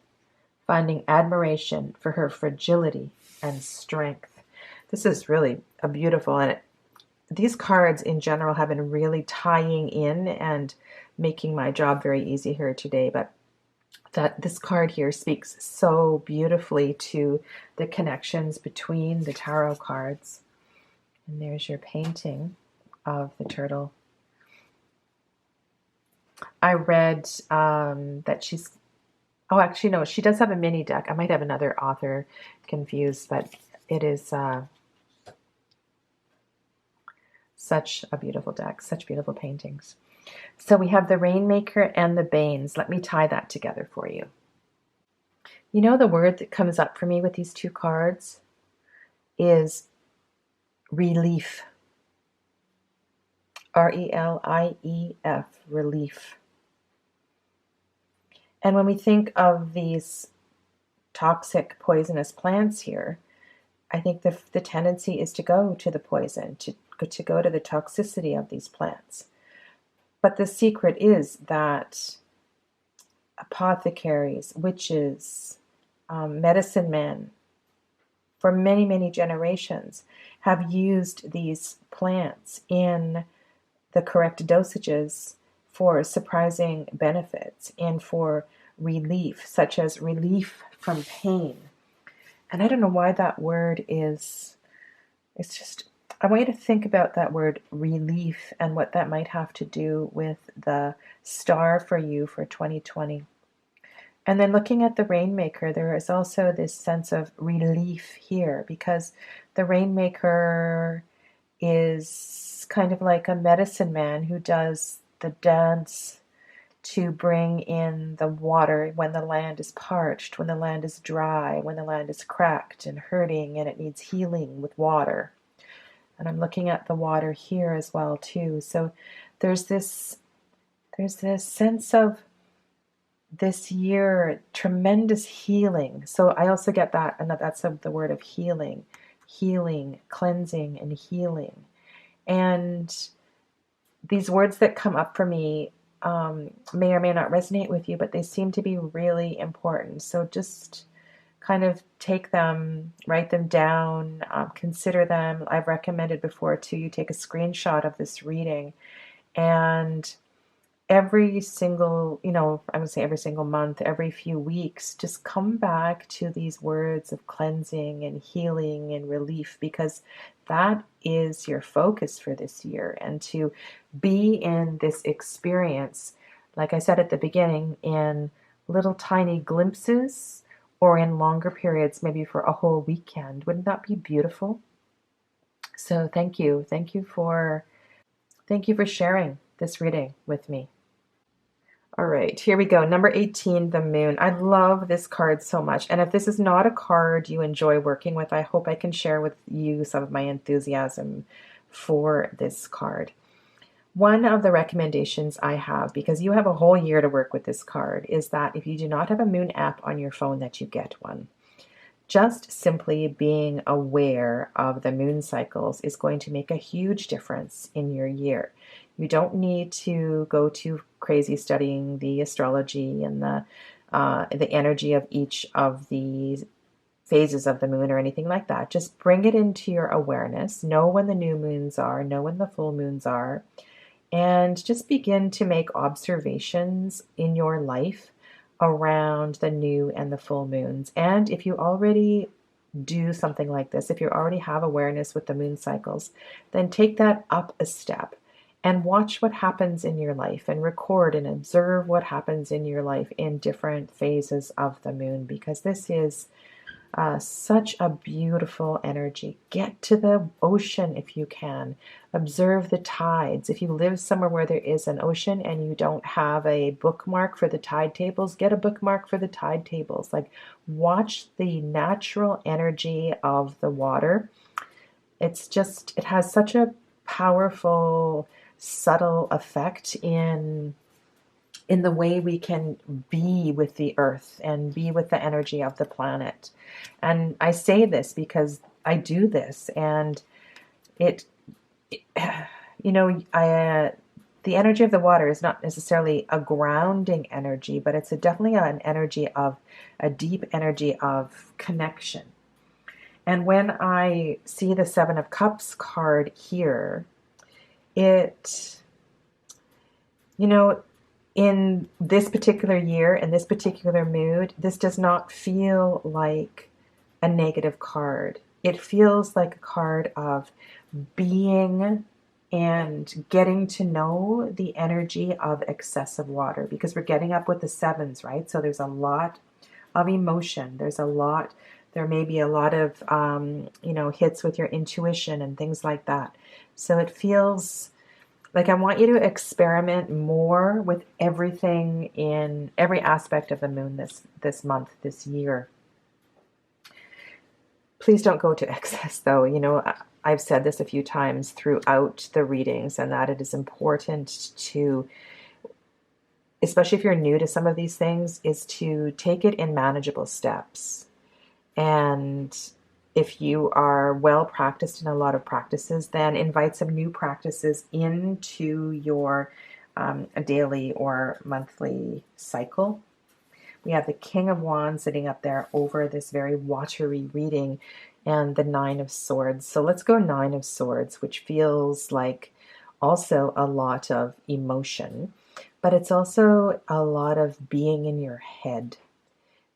finding admiration for her fragility and strength. This is really a beautiful, and these cards in general have been really tying in and making my job very easy here today, but this card here speaks so beautifully to the connections between the tarot cards. And there's your painting of the turtle. I read that she's, oh, actually, no, she does have a mini deck. I might have another author confused, but it is such a beautiful deck, such beautiful paintings. So we have the Rainmaker and the Banes. Let me tie that together for you. You know, the word that comes up for me with these two cards is relief. R-E-L-I-E-F, relief. And when we think of these toxic, poisonous plants here, I think the tendency is to go to the poison, to go to the toxicity of these plants. But the secret is that apothecaries, witches, medicine men, for many, many generations, have used these plants in the correct dosages for surprising benefits and for relief, such as relief from pain. And I don't know why that word is, it's just, I want you to think about that word relief and what that might have to do with the star for you for 2020. And then looking at the Rainmaker, there is also this sense of relief here, because the Rainmaker is kind of like a medicine man who does the dance to bring in the water when the land is parched, when the land is dry, when the land is cracked and hurting and it needs healing with water. And I'm looking at the water here as well too. So there's this sense of this year tremendous healing. So I also get that, and that's the word of healing, cleansing, and healing. And these words that come up for me may or may not resonate with you, but they seem to be really important. So just kind of take them, write them down, consider them. I've recommended before too, you take a screenshot of this reading, and every single, I would say every single month, every few weeks, just come back to these words of cleansing and healing and relief, because that is your focus for this year. And to be in this experience, like I said at the beginning, in little tiny glimpses or in longer periods, maybe for a whole weekend. Wouldn't that be beautiful? So thank you. Thank you for sharing this reading with me. All right, here we go. Number 18, the Moon. I love this card so much. And if this is not a card you enjoy working with, I hope I can share with you some of my enthusiasm for this card. One of the recommendations I have, because you have a whole year to work with this card, is that if you do not have a Moon app on your phone, that you get one. Just simply being aware of the moon cycles is going to make a huge difference in your year. You don't need to go too crazy studying the astrology and the energy of each of the phases of the moon or anything like that. Just bring it into your awareness. Know when the new moons are, know when the full moons are, and just begin to make observations in your life around the new and the full moons. And if you already do something like this, if you already have awareness with the moon cycles, then take that up a step and watch what happens in your life and record and observe what happens in your life in different phases of the moon, because this is such a beautiful energy. Get to the ocean if you can. Observe the tides. If you live somewhere where there is an ocean and you don't have a bookmark for the tide tables, get a bookmark for the tide tables. Like, watch the natural energy of the water. It has such a powerful, subtle effect in the way we can be with the earth and be with the energy of the planet. And I say this because I do this, and the energy of the water is not necessarily a grounding energy, but it's definitely a deep energy of connection. And when I see the Seven of Cups card here, in this particular year, in this particular mood, this does not feel like a negative card. It feels like a card of being and getting to know the energy of excessive water, because we're getting up with the sevens, right? So there's a lot of emotion. There may be a lot of, hits with your intuition and things like that. So it feels like I want you to experiment more with everything in every aspect of the moon this month, this year. Please don't go to excess, though. I've said this a few times throughout the readings, and that it is important to, especially if you're new to some of these things, is to take it in manageable steps. And if you are well practiced in a lot of practices, then invite some new practices into your daily or monthly cycle. We have the King of Wands sitting up there over this very watery reading, and the Nine of Swords. So let's go Nine of Swords, which feels like also a lot of emotion, but it's also a lot of being in your head.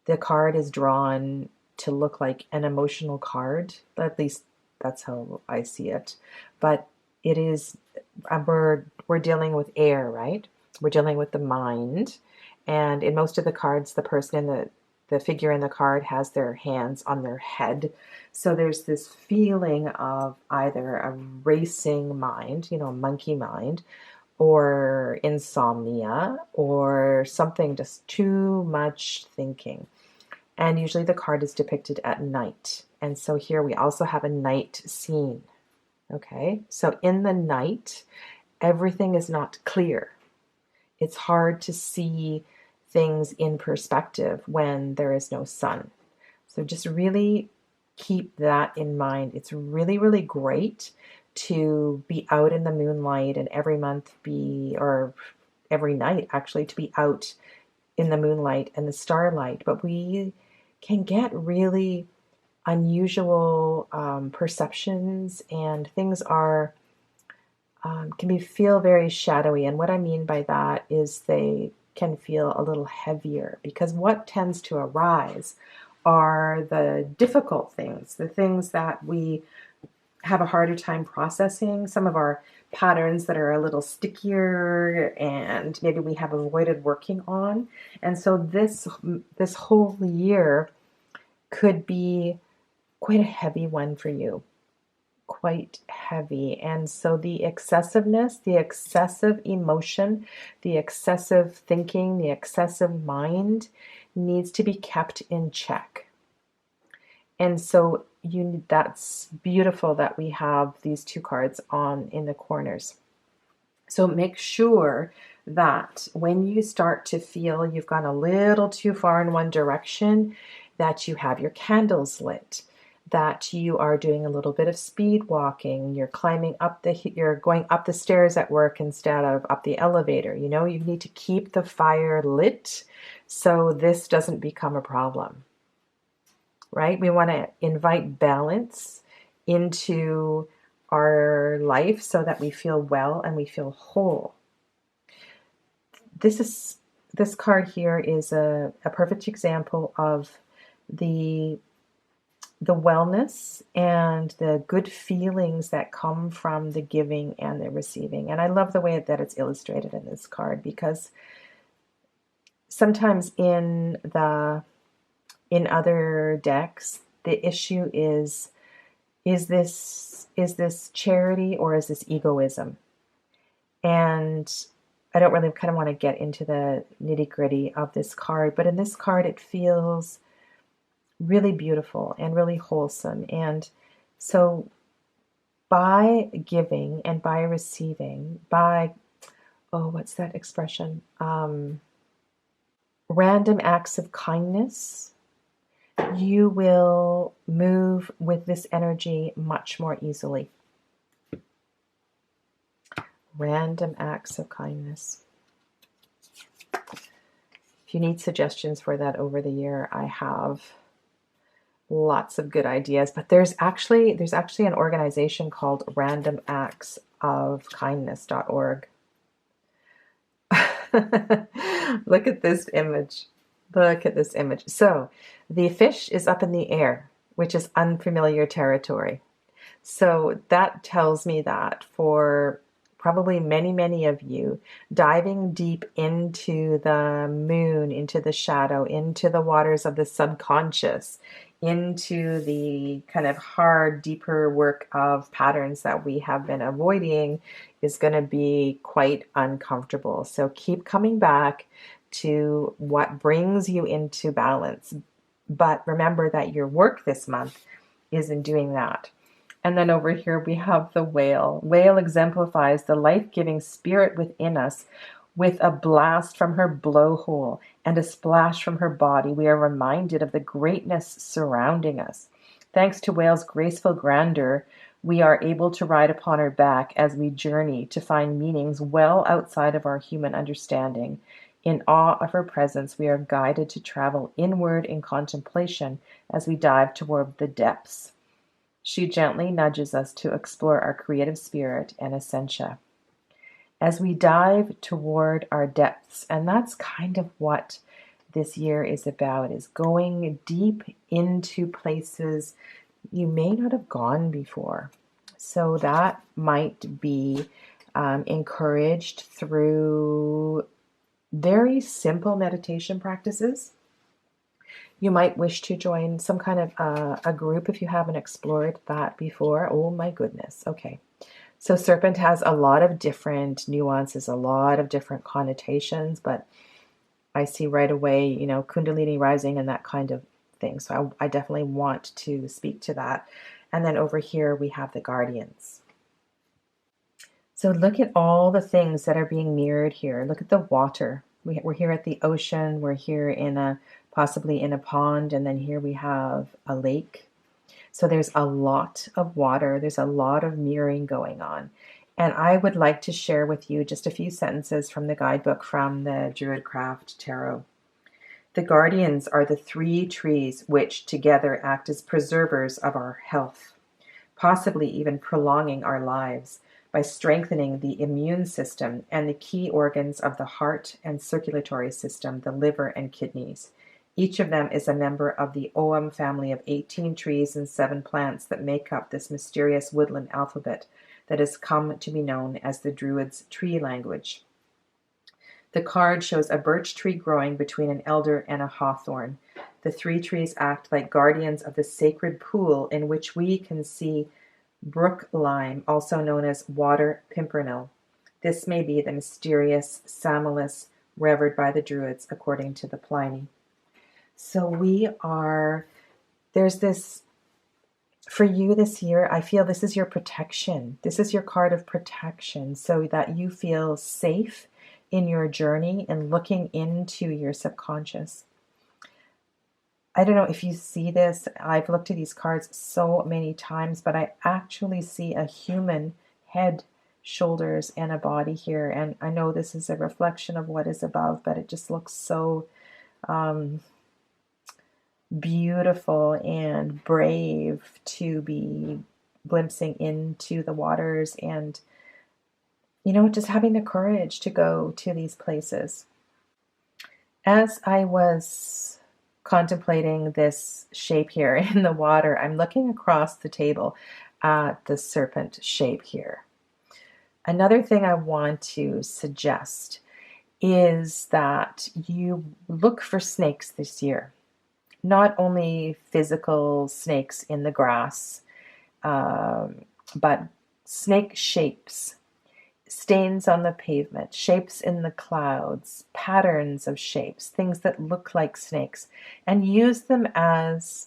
The card is drawn to look like an emotional card. At least that's how I see it. But it is, we're dealing with air, right? We're dealing with the mind. And in most of the cards, the person in the figure in the card has their hands on their head. So there's this feeling of either a racing mind, monkey mind, or insomnia, or something, just too much thinking. And usually the card is depicted at night. And so here we also have a night scene. Okay, so in the night, everything is not clear. It's hard to see things in perspective when there is no sun. So just really keep that in mind. It's really, really great to be out in the moonlight, and every month or every night actually, to be out in the moonlight and the starlight. But we can get really unusual perceptions, and things can feel very shadowy. And what I mean by that is they can feel a little heavier, because what tends to arise are the difficult things, the things that we have a harder time processing, some of our patterns that are a little stickier and maybe we have avoided working on. And so this whole year could be quite a heavy one for you, quite heavy. And so the excessiveness, the excessive emotion, the excessive thinking, the excessive mind needs to be kept in check. And so that's beautiful that we have these two cards in the corners. So make sure that when you start to feel you've gone a little too far in one direction, that you have your candles lit, that you are doing a little bit of speed walking, you're going up the stairs at work instead of up the elevator. You need to keep the fire lit so this doesn't become a problem. Right? We want to invite balance into our life so that we feel well and we feel whole. This card here is a perfect example of the wellness and the good feelings that come from the giving and the receiving. And I love the way that it's illustrated in this card, because sometimes in other decks, the issue is this charity or is this egoism? And I don't really kind of want to get into the nitty-gritty of this card, but in this card it feels really beautiful and really wholesome. And so by giving and by receiving, what's that expression? Random acts of kindness, you will move with this energy much more easily. Random acts of kindness. If you need suggestions for that over the year, I have lots of good ideas. But there's actually an organization called randomactsofkindness.org. Look at this image. Look at this image. So the fish is up in the air, which is unfamiliar territory. So that tells me that for probably many, many of you, diving deep into the moon, into the shadow, into the waters of the subconscious, into the kind of hard, deeper work of patterns that we have been avoiding is going to be quite uncomfortable. So keep coming back to what brings you into balance. But remember that your work this month is in doing that. And then over here we have the whale. Whale exemplifies the life-giving spirit within us. With a blast from her blowhole and a splash from her body, we are reminded of the greatness surrounding us. Thanks to Whale's graceful grandeur, we are able to ride upon her back as we journey to find meanings well outside of our human understanding. In awe of her presence, we are guided to travel inward in contemplation as we dive toward the depths. She gently nudges us to explore our creative spirit and essentia. As we dive toward our depths, and that's kind of what this year is about is going deep into places you may not have gone before. So that might be encouraged through very simple meditation practices. You might wish to join some kind of a group if you haven't explored that before. Oh my goodness. Okay. So serpent has a lot of different nuances, a lot of different connotations, but I see right away, you know, Kundalini rising and that kind of thing. So I definitely want to speak to that. And then over here we have the guardians. So look at all the things that are being mirrored here. Look at the water. We're here at the ocean. We're here in possibly in a pond. And then here we have a lake. So there's a lot of water. There's a lot of mirroring going on. And I would like to share with you just a few sentences from the guidebook from the Druidcraft Tarot. The guardians are the 3 trees which together act as preservers of our health, possibly even prolonging our lives by strengthening the immune system and the key organs of the heart and circulatory system, the liver and kidneys. Each of them is a member of the Ogham family of 18 trees and 7 plants that make up this mysterious woodland alphabet that has come to be known as the Druids' tree language. The card shows a birch tree growing between an elder and a hawthorn. The 3 trees act like guardians of the sacred pool in which we can see brook lime, also known as water pimpernel. This may be the mysterious Samalis revered by the Druids, according to the Pliny. So there's this, for you this year, I feel this is your protection. This is your card of protection so that you feel safe in your journey and looking into your subconscious. I don't know if you see this. I've looked at these cards so many times, but I actually see a human head, shoulders, and a body here. And I know this is a reflection of what is above, but it just looks so beautiful and brave to be glimpsing into the waters and, you know, just having the courage to go to these places. As I was contemplating this shape here in the water, I'm looking across the table at the serpent shape here. Another thing I want to suggest is that you look for snakes this year. Not only physical snakes in the grass, but snake shapes, stains on the pavement, shapes in the clouds, patterns of shapes, things that look like snakes, and use them as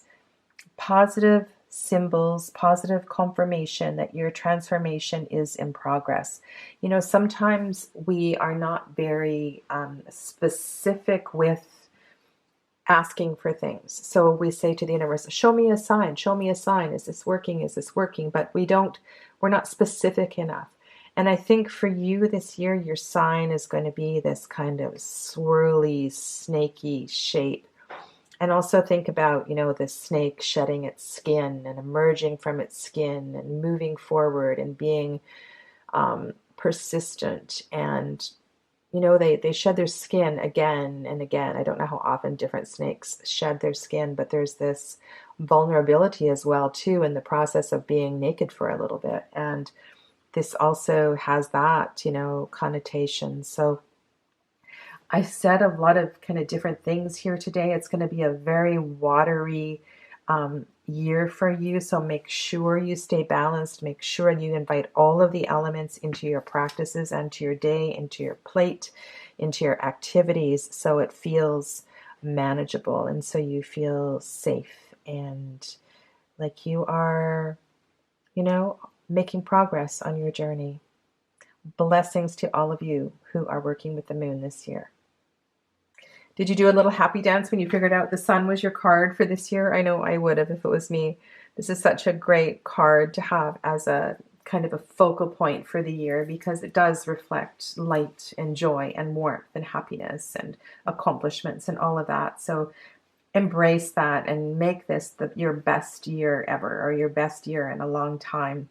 positive symbols, positive confirmation that your transformation is in progress. You know, sometimes we are not very specific with asking for things. So we say to the universe, show me a sign, show me a sign. Is this working? Is this working? But we're not specific enough. And I think for you this year, your sign is going to be this kind of swirly, snaky shape. And also think about, you know, the snake shedding its skin and emerging from its skin and moving forward and being persistent. And, you know, they shed their skin again and again. I don't know how often different snakes shed their skin, but there's this vulnerability as well, too, in the process of being naked for a little bit. And this also has that, you know, connotation. So I said a lot of kind of different things here today. It's going to be a very watery year for you. So make sure you stay balanced. Make sure you invite all of the elements into your practices and to your day, into your plate, into your activities, so it feels manageable and so you feel safe and like you are, you know, making progress on your journey. Blessings to all of you who are working with the moon this year. Did you do a little happy dance when you figured out the sun was your card for this year? I know I would have if it was me. This is such a great card to have as a kind of a focal point for the year because it does reflect light and joy and warmth and happiness and accomplishments and all of that. So embrace that and make this your best year ever or your best year in a long time.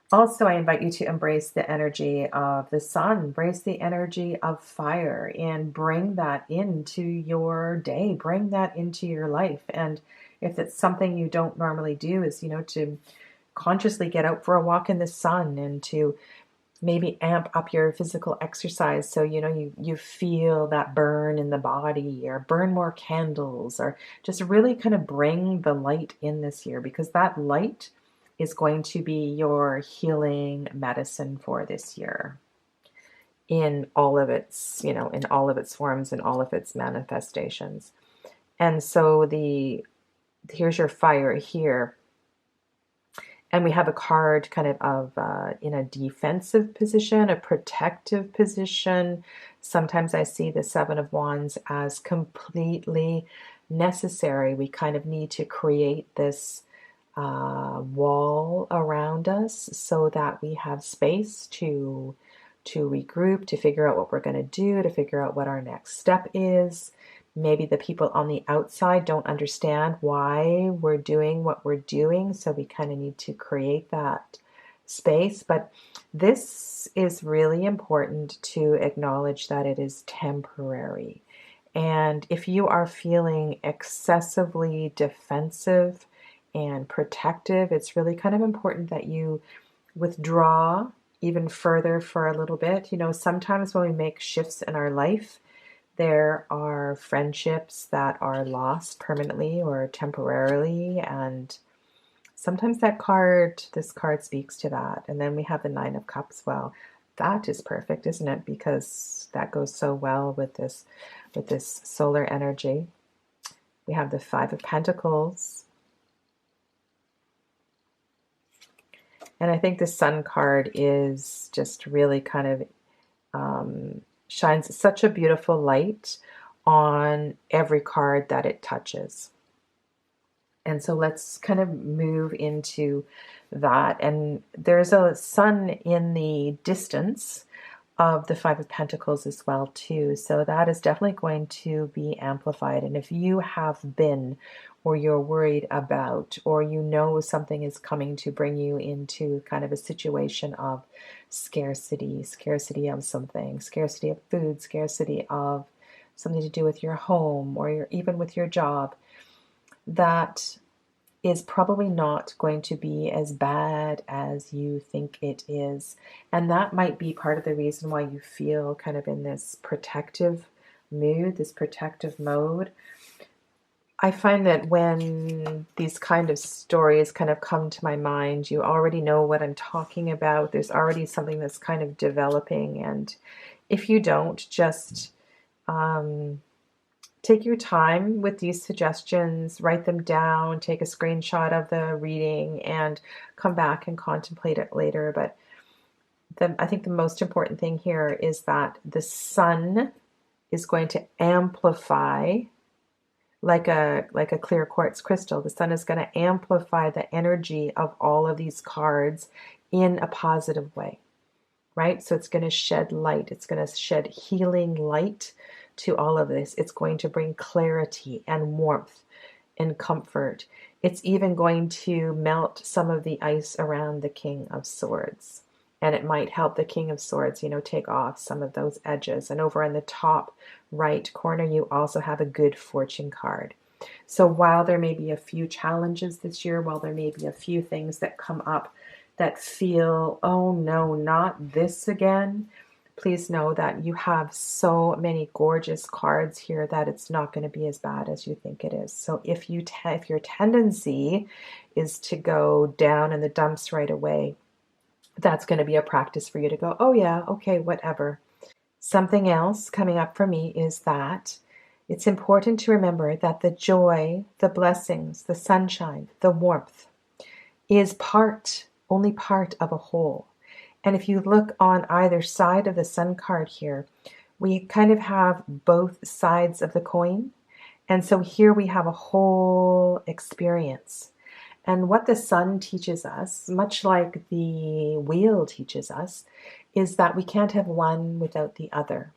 Also, I invite you to embrace the energy of the sun, embrace the energy of fire, and bring that into your day, bring that into your life. And if it's something you don't normally do, is, to consciously get out for a walk in the sun and to maybe amp up your physical exercise so you feel that burn in the body, or burn more candles, or just really kind of bring the light in this year, because that light is going to be your healing medicine for this year in all of its, in all of its forms and all of its manifestations. And so here's your fire here. And we have a card kind of in a defensive position, a protective position. Sometimes I see the Seven of Wands as completely necessary. We kind of need to create this wall around us so that we have space to regroup, to figure out what we're going to do, to figure out what our next step is. Maybe the people on the outside don't understand why we're doing what we're doing, so we kind of need to create that space. But this is really important to acknowledge that it is temporary. And if you are feeling excessively defensive and protective, it's really kind of important that you withdraw even further for a little bit. Sometimes when we make shifts in our life, there are friendships that are lost permanently or temporarily, and sometimes this card speaks to that. And then we have the Nine of Cups. Well, that is perfect, isn't it? Because that goes so well with this solar energy. We have the Five of Pentacles. And I think the Sun card is just really kind of shines such a beautiful light on every card that it touches. And so let's kind of move into that. And there's a sun in the distance of the Five of Pentacles as well too. So that is definitely going to be amplified. And if you have been, or you're worried about, or something is coming to bring you into kind of a situation of scarcity of something, scarcity of food, scarcity of something to do with your home, or even with your job, that is probably not going to be as bad as you think it is. And that might be part of the reason why you feel kind of in this protective mood, this protective mode. I find that when these kind of stories kind of come to my mind, you already know what I'm talking about. There's already something that's kind of developing. And if you don't, just take your time with these suggestions, write them down, take a screenshot of the reading, and come back and contemplate it later. But I think the most important thing here is that the sun is going to amplify, like a clear quartz crystal. The sun is going to amplify the energy of all of these cards in a positive way, right? So it's going to shed light. It's going to shed healing light to all of this. It's going to bring clarity and warmth and comfort. It's even going to melt some of the ice around the King of Swords. And it might help the King of Swords, take off some of those edges. And over in the top right corner, you also have a good fortune card. So while there may be a few challenges this year, while there may be a few things that come up that feel, oh no, not this again, please know that you have so many gorgeous cards here that it's not going to be as bad as you think it is. So if your tendency is to go down in the dumps right away, that's going to be a practice for you to go, oh yeah, okay, whatever. Something else coming up for me is that it's important to remember that the joy, the blessings, the sunshine, the warmth is only part of a whole. And if you look on either side of the sun card here, we kind of have both sides of the coin. And so here we have a whole experience. And what the sun teaches us, much like the wheel teaches us, is that we can't have one without the other.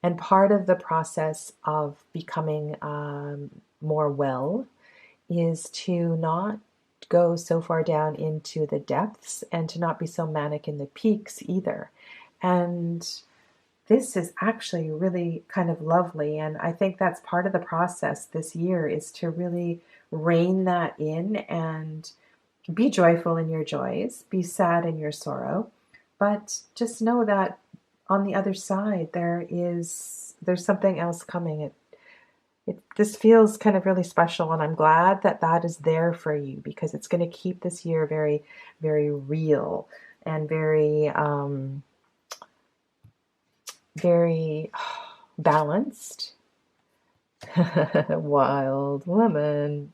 And part of the process of becoming more well is to not go so far down into the depths and to not be so manic in the peaks either. And this is actually really kind of lovely. And I think that's part of the process this year, is to really rein that in and be joyful in your joys, be sad in your sorrow, but just know that on the other side, there's something else coming. This feels kind of really special, and I'm glad that that is there for you, because it's going to keep this year very, very real and very, very balanced. Wild woman.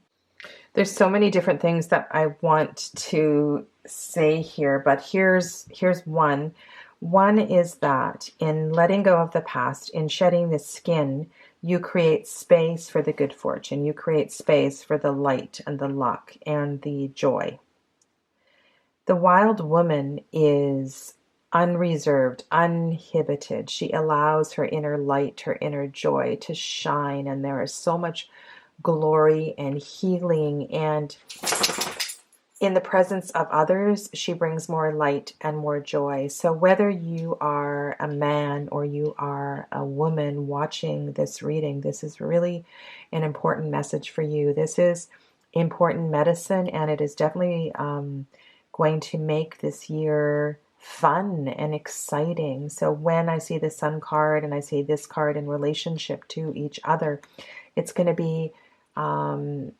There's so many different things that I want to say here, but here's one. One is that in letting go of the past, in shedding the skin, you create space for the good fortune. You create space for the light and the luck and the joy. The wild woman is unreserved, uninhibited. She allows her inner light, her inner joy to shine, and there is so much glory and healing, and in the presence of others, she brings more light and more joy. So whether you are a man or you are a woman watching this reading, this is really an important message for you. This is important medicine, and it is definitely going to make this year fun and exciting. So when I see the Sun card and I see this card in relationship to each other, it's going to be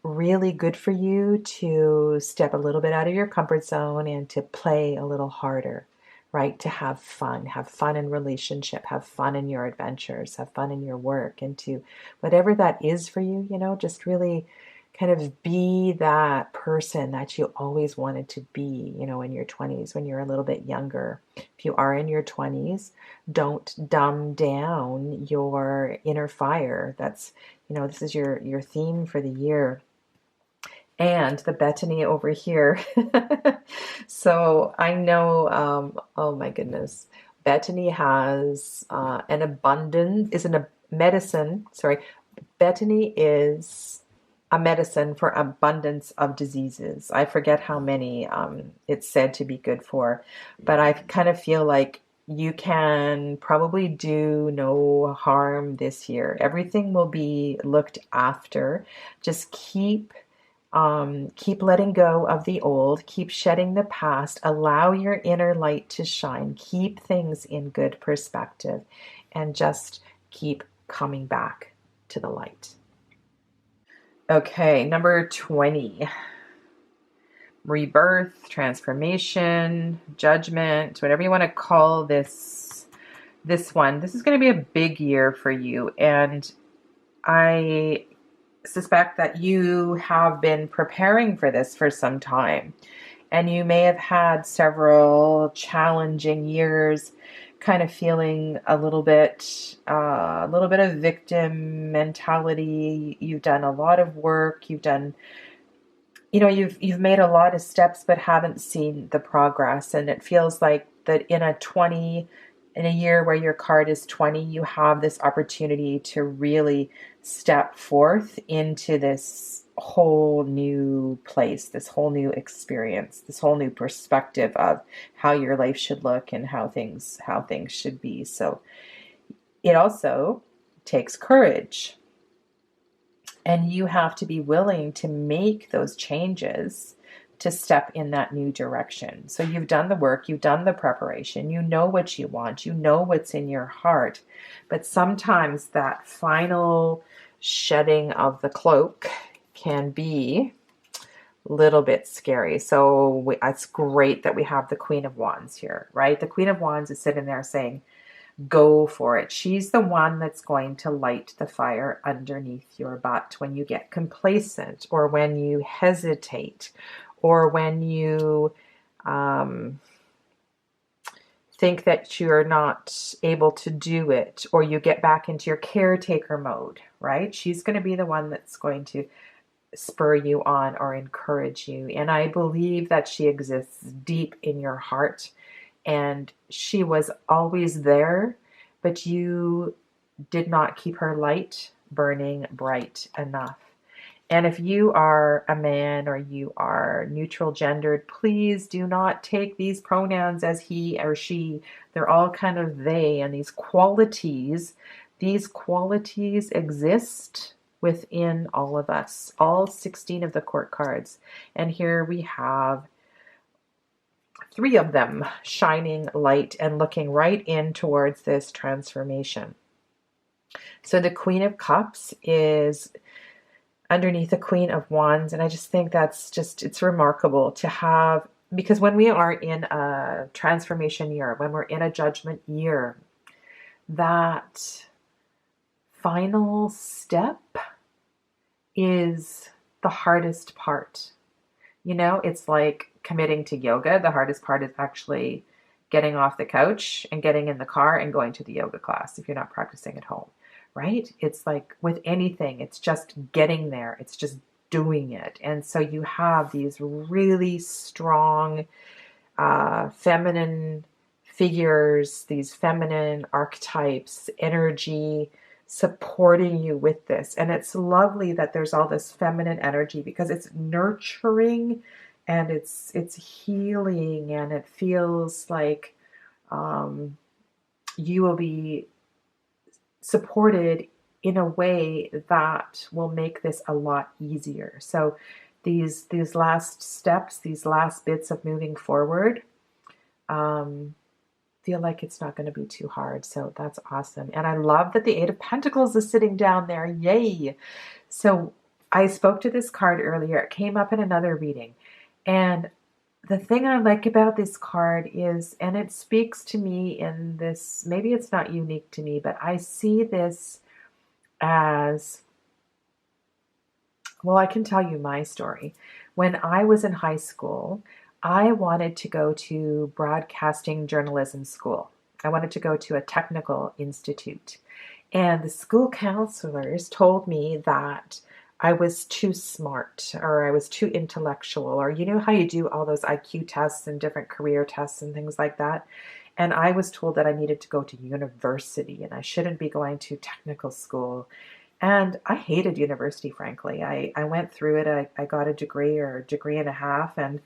really good for you to step a little bit out of your comfort zone and to play a little harder, right? To have fun in relationship, have fun in your adventures, have fun in your work, and to whatever that is for you, just really kind of be that person that you always wanted to be, in your 20s, when you're a little bit younger. If you are in your 20s, don't dumb down your inner fire. That's, this is your theme for the year. And the Bethany over here. So I know, oh my goodness, Bethany has an abundance, Bethany is a medicine for abundance of diseases. I forget how many it's said to be good for, but I kind of feel like you can probably do no harm this year. Everything will be looked after. Just keep letting go of the old, keep shedding the past, allow your inner light to shine, keep things in good perspective, and just keep coming back to the light. Okay, number 20. Rebirth, transformation, judgment, whatever you want to call this one. This is going to be a big year for you, and I suspect that you have been preparing for this for some time, and you may have had several challenging years, kind of feeling a little bit of victim mentality. You've done a lot of work. You've done, you've made a lot of steps, but haven't seen the progress. And it feels like that in a year where your card is 20, you have this opportunity to really step forth into this whole new place, this whole new experience, this whole new perspective of how your life should look and how things should be. So it also takes courage, and you have to be willing to make those changes to step in that new direction. So you've done the work, you've done the preparation, you know what you want, you know what's in your heart, but sometimes that final shedding of the cloak can be a little bit scary. So it's great that we have the Queen of Wands here, right? The Queen of Wands is sitting there saying, go for it. She's the one that's going to light the fire underneath your butt when you get complacent, or when you hesitate, or when you think that you're not able to do it, or you get back into your caretaker mode, right? She's going to be the one that's going to spur you on or encourage you. And I believe that she exists deep in your heart, and she was always there, but you did not keep her light burning bright enough. And if you are a man or you are neutral gendered, please do not take these pronouns as he or she. They're all kind of they, and these qualities exist within all of us, all 16 of the court cards. And here we have 3 of them shining light and looking right in towards this transformation. So the Queen of Cups is underneath the Queen of Wands. And I just think it's remarkable to have, because when we are in a transformation year, when we're in a judgment year, that final step is the hardest part. You know, it's like committing to yoga. The hardest part is actually getting off the couch and getting in the car and going to the yoga class if you're not practicing at home. Right? It's like with anything, it's just getting there. It's just doing it. And so you have these really strong feminine figures, these feminine archetypes, energy supporting you with this. And it's lovely that there's all this feminine energy because it's nurturing and it's healing, and it feels like you will be supported in a way that will make this a lot easier. So these last steps, these last bits of moving forward, feel like it's not going to be too hard. So that's awesome. And I love that the 8 of Pentacles is sitting down there. Yay. So I spoke to this card earlier. It came up in another reading. And the thing I like about this card is, and it speaks to me in this, maybe it's not unique to me, but I see this as, well, I can tell you my story. When I was in high school, I wanted to go to broadcasting journalism school. I wanted to go to a technical institute. And the school counselors told me that I was too smart, or I was too intellectual, or you know how you do all those IQ tests and different career tests and things like that. And I was told that I needed to go to university and I shouldn't be going to technical school. And I hated university, frankly. I went through it. I got a degree or a degree and a half, and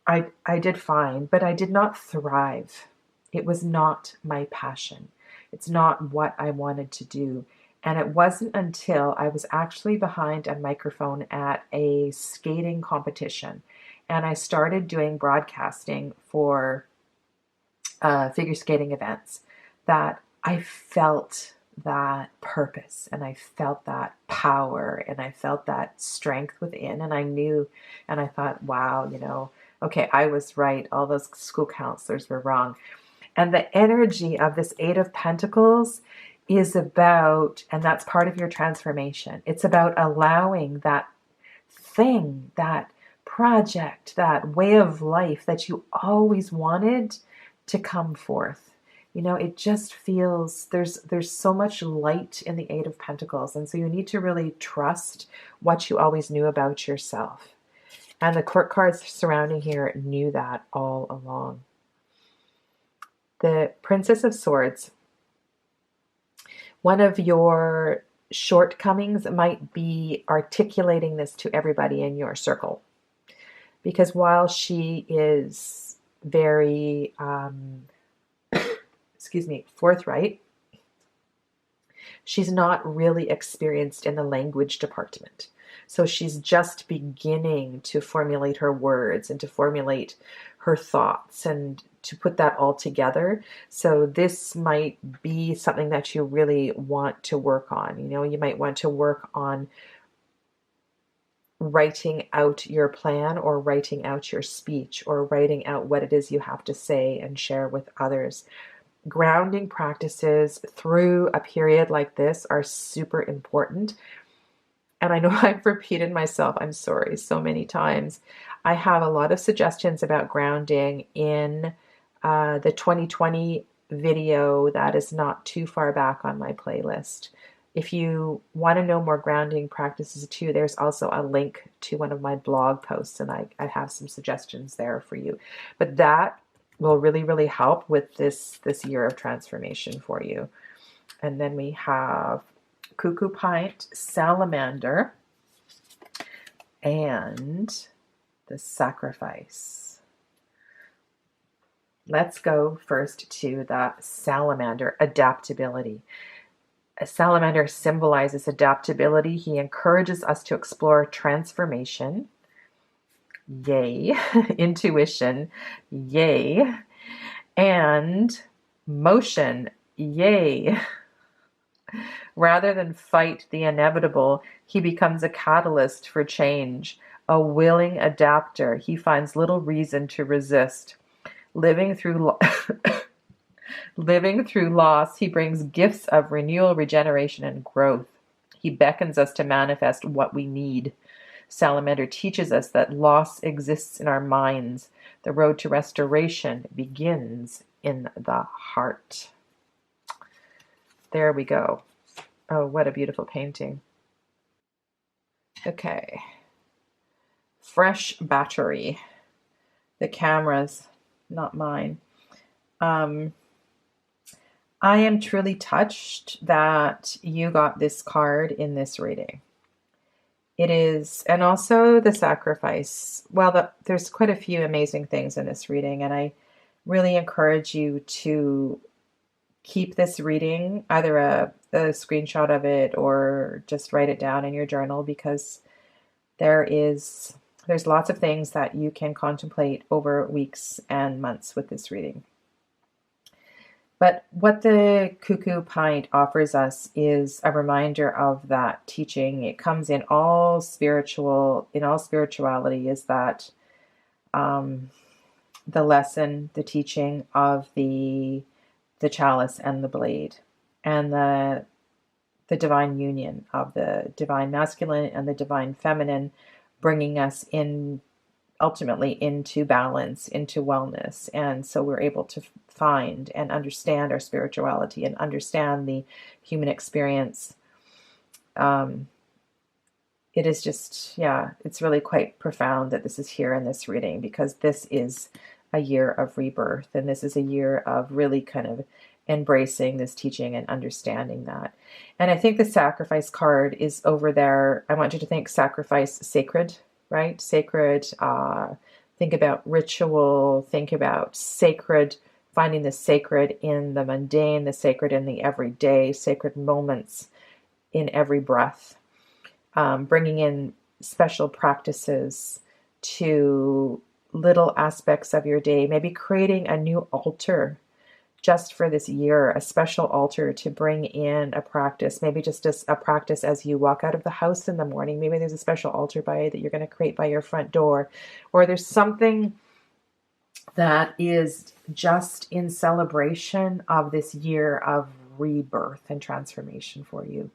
I did fine, but I did not thrive. It was not my passion. It's not what I wanted to do. And it wasn't until I was actually behind a microphone at a skating competition, and I started doing broadcasting for figure skating events, that I felt that purpose, and I felt that power, and I felt that strength within, and I knew, and I thought, wow, you know, okay, I was right. All those school counselors were wrong. And the energy of this 8 of Pentacles is about, and that's part of your transformation, it's about allowing that thing, that project, that way of life that you always wanted to come forth. You know, it just feels, there's so much light in the 8 of Pentacles. And so you need to really trust what you always knew about yourself. And the court cards surrounding here knew that all along. The Princess of Swords. One of your shortcomings might be articulating this to everybody in your circle. Because while she is very, forthright, she's not really experienced in the language department. So she's just beginning to formulate her words and to formulate her thoughts and to put that all together. So this might be something that you really want to work on. You know, you might want to work on writing out your plan, or writing out your speech, or writing out what it is you have to say and share with others. Grounding practices through a period like this are super important. And I know I've repeated myself, I'm sorry, so many times. I have a lot of suggestions about grounding in the 2020 video that is not too far back on my playlist. If you want to know more grounding practices too, there's also a link to one of my blog posts, and I have some suggestions there for you. But that will really, really help with this year of transformation for you. And then we have Cuckoo Pint, Salamander, and the sacrifice. Let's go first to the salamander, adaptability. A salamander symbolizes adaptability. He encourages us to explore transformation. Yay. Intuition. Yay. And motion. Yay. Rather than fight the inevitable, he becomes a catalyst for change, a willing adapter. He finds little reason to resist. Living through loss, he brings gifts of renewal, regeneration, and growth. He beckons us to manifest what we need. Salamander teaches us that loss exists in our minds. The road to restoration begins in the heart. There we go. Oh, what a beautiful painting. Okay. Fresh battery. The camera's not mine. I am truly touched that you got this card in this reading. It is, and also the sacrifice. Well, there's quite a few amazing things in this reading, and I really encourage you to keep this reading, either a screenshot of it or just write it down in your journal, because there's lots of things that you can contemplate over weeks and months with this reading. But what the Cuckoo Pint offers us is a reminder of that teaching. It comes in all spirituality, is that the lesson, the teaching of the chalice and the blade, and the divine union of the divine masculine and the divine feminine, bringing us in ultimately into balance, into wellness. And so we're able to find and understand our spirituality and understand the human experience. It is just, it's really quite profound that this is here in this reading, because this is a year of rebirth, and this is a year of really kind of embracing this teaching and understanding that. And I think the sacrifice card is over there. I want you to think sacrifice sacred, right? Sacred, think about ritual, think about sacred, finding the sacred in the mundane, the sacred in the everyday, sacred moments in every breath, bringing in special practices to little aspects of your day, maybe creating a new altar just for this year, a special altar to bring in a practice, maybe just as a practice as you walk out of the house in the morning. Maybe there's a special altar that you're going to create by your front door, or there's something that is just in celebration of this year of rebirth and transformation for you.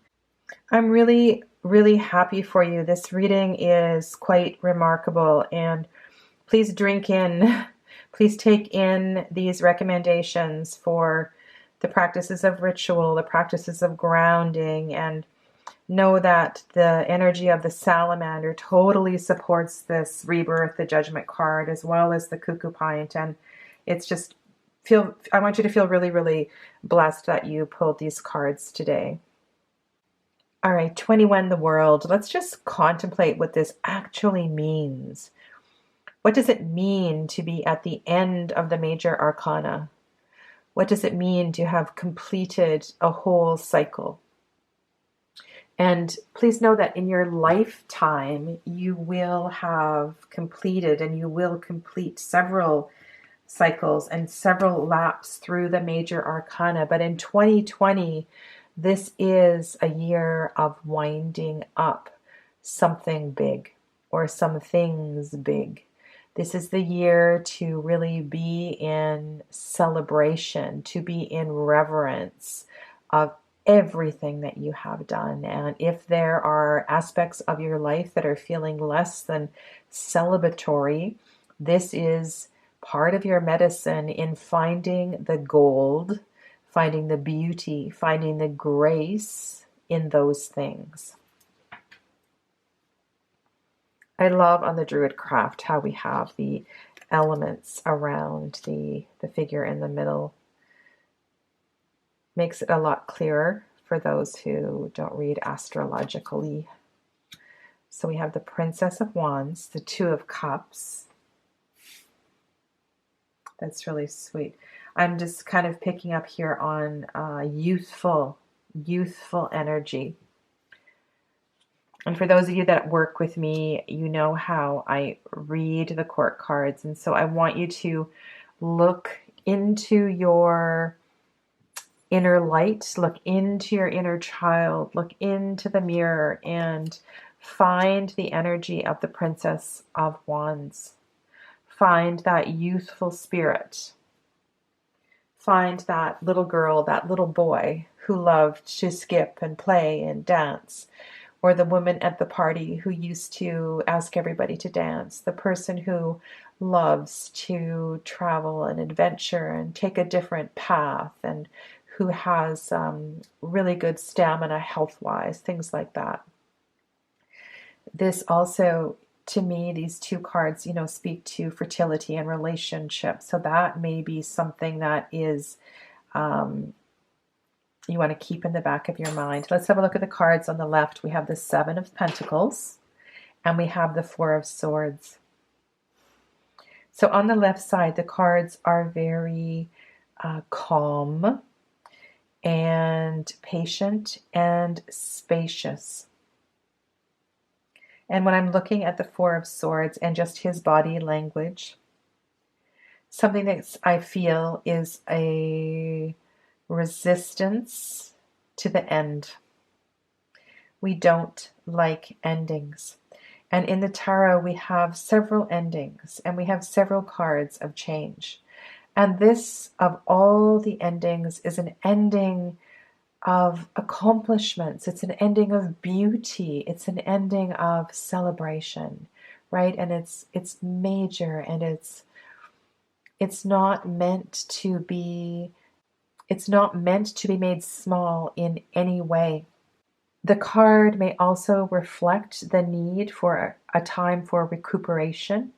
I'm really, really happy for you. This reading is quite remarkable, and please please take in these recommendations for the practices of ritual, the practices of grounding, and know that the energy of the salamander totally supports this rebirth, the Judgment card, as well as the Cuckoo Pint. And it's just I want you to feel really, really blessed that you pulled these cards today. All right, XXI The World. Let's just contemplate what this actually means. What does it mean to be at the end of the major arcana? What does it mean to have completed a whole cycle? And please know that in your lifetime, you will have completed, and you will complete several cycles and several laps through the major arcana. But in 2020, this is a year of winding up something big, or some things big. This is the year to really be in celebration, to be in reverence of everything that you have done. And if there are aspects of your life that are feeling less than celebratory, this is part of your medicine in finding the gold, finding the beauty, finding the grace in those things. I love on the Druid craft how we have the elements around the figure in the middle. Makes it a lot clearer for those who don't read astrologically. So we have the Princess of Wands, the Two of Cups. That's really sweet. I'm just kind of picking up here on youthful energy. And for those of you that work with me, you know how I read the court cards. And so I want you to look into your inner light, look into your inner child, look into the mirror and find the energy of the Princess of Wands. Find that youthful spirit. Find that little girl, that little boy who loved to skip and play and dance, or the woman at the party who used to ask everybody to dance, the person who loves to travel and adventure and take a different path, and who has really good stamina health-wise, things like that. This also, to me, these two cards, speak to fertility and relationships. So that may be something that is you want to keep in the back of your mind. Let's have a look at the cards on the left. We have the Seven of Pentacles and we have the Four of Swords. So on the left side, the cards are very calm and patient and spacious. And when I'm looking at the Four of Swords and just his body language, something that I feel is a resistance to the end. We don't like endings. And in the tarot, we have several endings and we have several cards of change. And this, of all the endings, is an ending of accomplishments. It's an ending of beauty. It's an ending of celebration, right? And it's major, and it's not meant to be made small in any way. The card may also reflect the need for a time for recuperation.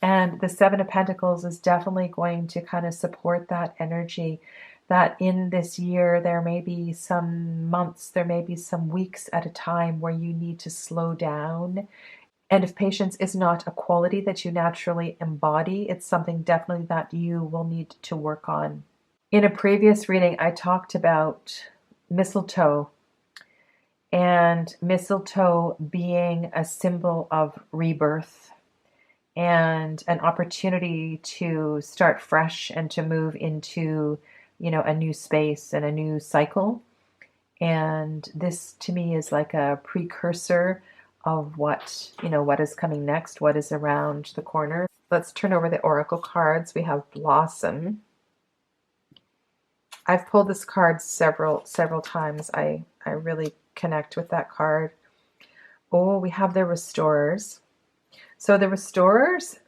And the Seven of Pentacles is definitely going to kind of support that energy, that in this year there may be some months, there may be some weeks at a time where you need to slow down. And if patience is not a quality that you naturally embody, it's something definitely that you will need to work on. In a previous reading, I talked about mistletoe, and mistletoe being a symbol of rebirth and an opportunity to start fresh and to move into, a new space and a new cycle. And this to me is like a precursor of what is coming next, what is around the corner. Let's turn over the oracle cards. We have Blossom. I've pulled this card several times. I really connect with that card. Oh, we have the Restorers. So the Restorers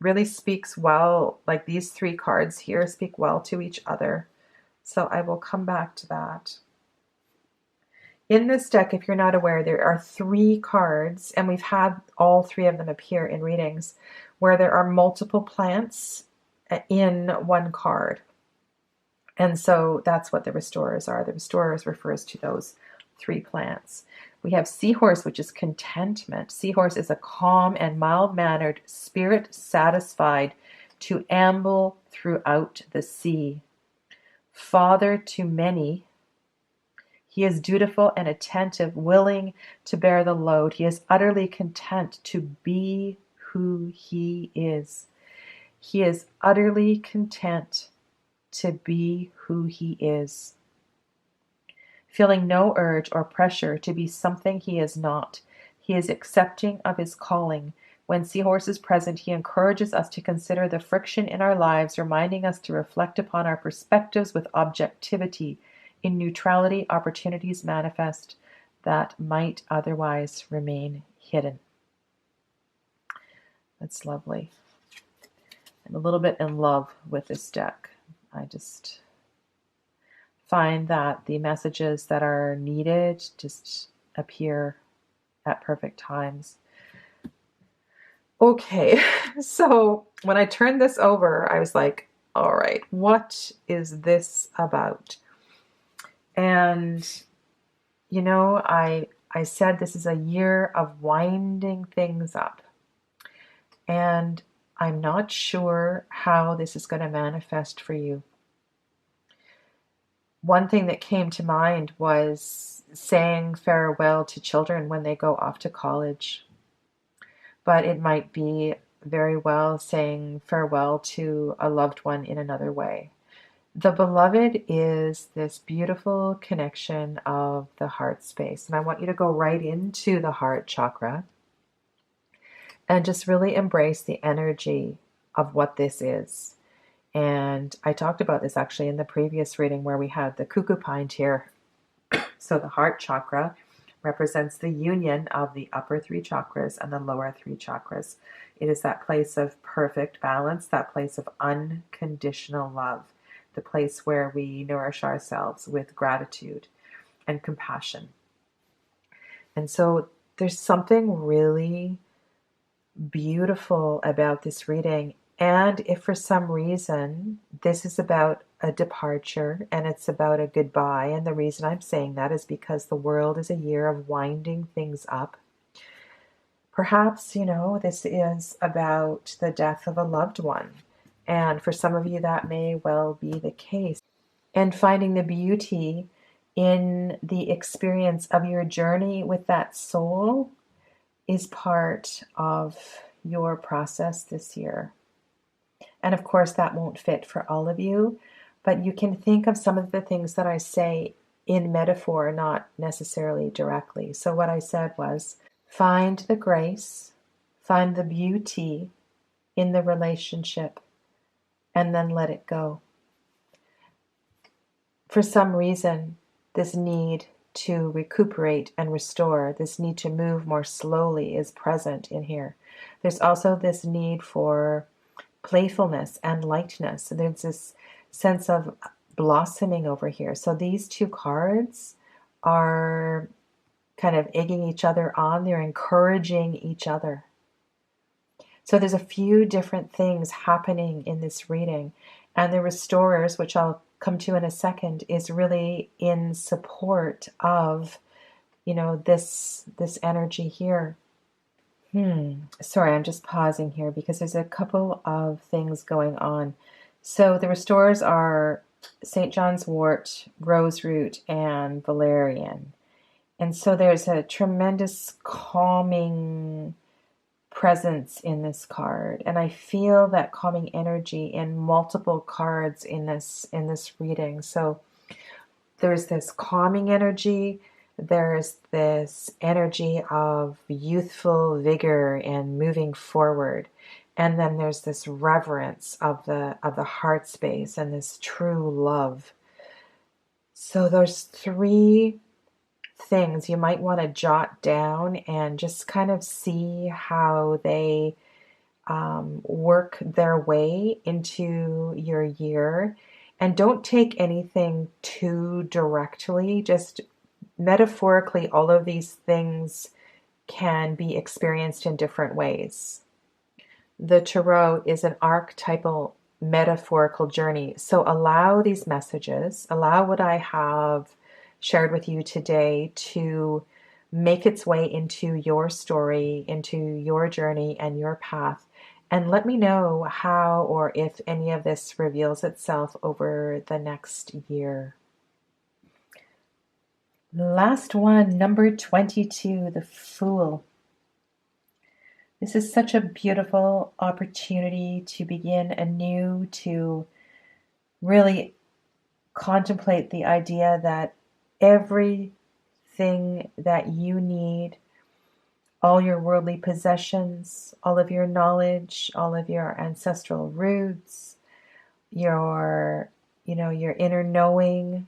really speaks well, like these three cards here speak well to each other. So I will come back to that. In this deck, if you're not aware, there are three cards, and we've had all three of them appear in readings, where there are multiple plants in one card. And so that's what the Restorers are. The Restorers refers to those three plants. We have Seahorse, which is contentment. Seahorse is a calm and mild-mannered spirit satisfied to amble throughout the sea. Father to many, he is dutiful and attentive, willing to bear the load. He is utterly content to be who he is. He is utterly content to be who he is. Feeling no urge or pressure to be something he is not. He is accepting of his calling. When Seahorse is present, he encourages us to consider the friction in our lives, reminding us to reflect upon our perspectives with objectivity. In neutrality, opportunities manifest that might otherwise remain hidden. That's lovely. I'm a little bit in love with this deck. I just find that the messages that are needed just appear at perfect times. Okay, so when I turned this over, I was like, all right, what is this about? And, I I said this is a year of winding things up. And I'm not sure how this is going to manifest for you. One thing that came to mind was saying farewell to children when they go off to college. But it might be very well saying farewell to a loved one in another way. The beloved is this beautiful connection of the heart space. And I want you to go right into the heart chakra and just really embrace the energy of what this is. And I talked about this actually in the previous reading where we had the cuckoo pine here. So the heart chakra represents the union of the upper three chakras and the lower three chakras. It is that place of perfect balance, that place of unconditional love, the place where we nourish ourselves with gratitude and compassion. And so there's something really beautiful about this reading. And if for some reason this is about a departure and it's about a goodbye, and the reason I'm saying that is because the world is a year of winding things up. Perhaps, this is about the death of a loved one. And for some of you, that may well be the case. And finding the beauty in the experience of your journey with that soul is part of your process this year. And of course, that won't fit for all of you, but you can think of some of the things that I say in metaphor, not necessarily directly. So what I said was, find the grace, find the beauty in the relationship, and then let it go. For some reason, this need to recuperate and restore, this need to move more slowly is present in here. There's also this need for playfulness and lightness. There's this sense of blossoming over here. So these two cards are kind of egging each other on. They're encouraging each other. So there's a few different things happening in this reading. And the restorers, which I'll come to in a second, is really in support of, this energy here. Sorry, I'm just pausing here because there's a couple of things going on. So the restorers are St. John's wort, roseroot, and valerian. And so there's a tremendous calming presence in this card. And I feel that calming energy in multiple cards in this reading. So there's this calming energy. There's this energy of youthful vigor and moving forward. And then there's this reverence of the heart space and this true love. So there's three things you might want to jot down and just kind of see how they work their way into your year. And don't take anything too directly, just metaphorically, all of these things can be experienced in different ways. The tarot is an archetypal metaphorical journey. So allow these messages, allow what I have shared with you today to make its way into your story, into your journey and your path. And let me know how or if any of this reveals itself over the next year. Last one, number 22, the Fool. This is such a beautiful opportunity to begin anew, to really contemplate the idea that everything that you need, all your worldly possessions, all of your knowledge, all of your ancestral roots, your inner knowing,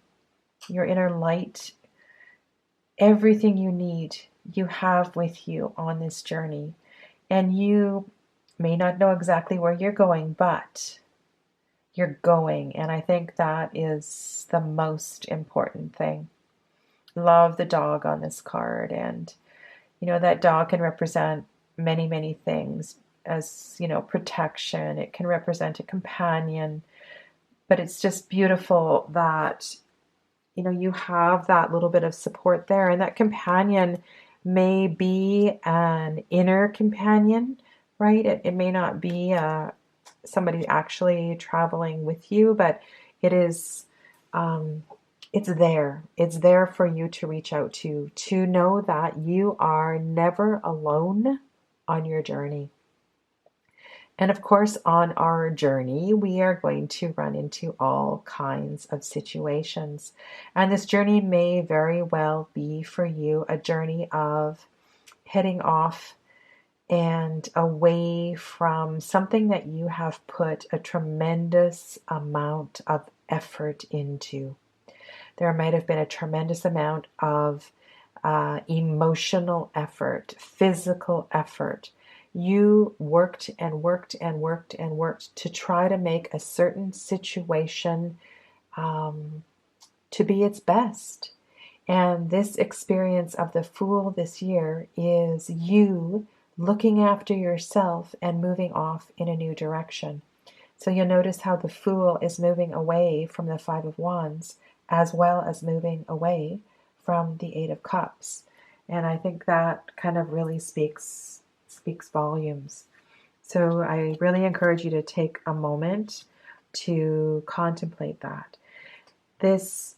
your inner light, everything you need, you have with you on this journey. And you may not know exactly where you're going, but you're going. And I think that is the most important thing. Love the dog on this card. And, that dog can represent many, many things as, protection. It can represent a companion. But it's just beautiful that you have that little bit of support there. And that companion may be an inner companion, right? It may not be somebody actually traveling with you, but it is, it's there. It's there for you to reach out to know that you are never alone on your journey. And of course, on our journey, we are going to run into all kinds of situations. And this journey may very well be for you a journey of heading off and away from something that you have put a tremendous amount of effort into. There might have been a tremendous amount of emotional effort, physical effort. You worked and worked and worked and worked to try to make a certain situation to be its best. And this experience of the Fool this year is you looking after yourself and moving off in a new direction. So you'll notice how the Fool is moving away from the Five of Wands, as well as moving away from the Eight of Cups. And I think that kind of really speaks volumes. So I really encourage you to take a moment to contemplate that. This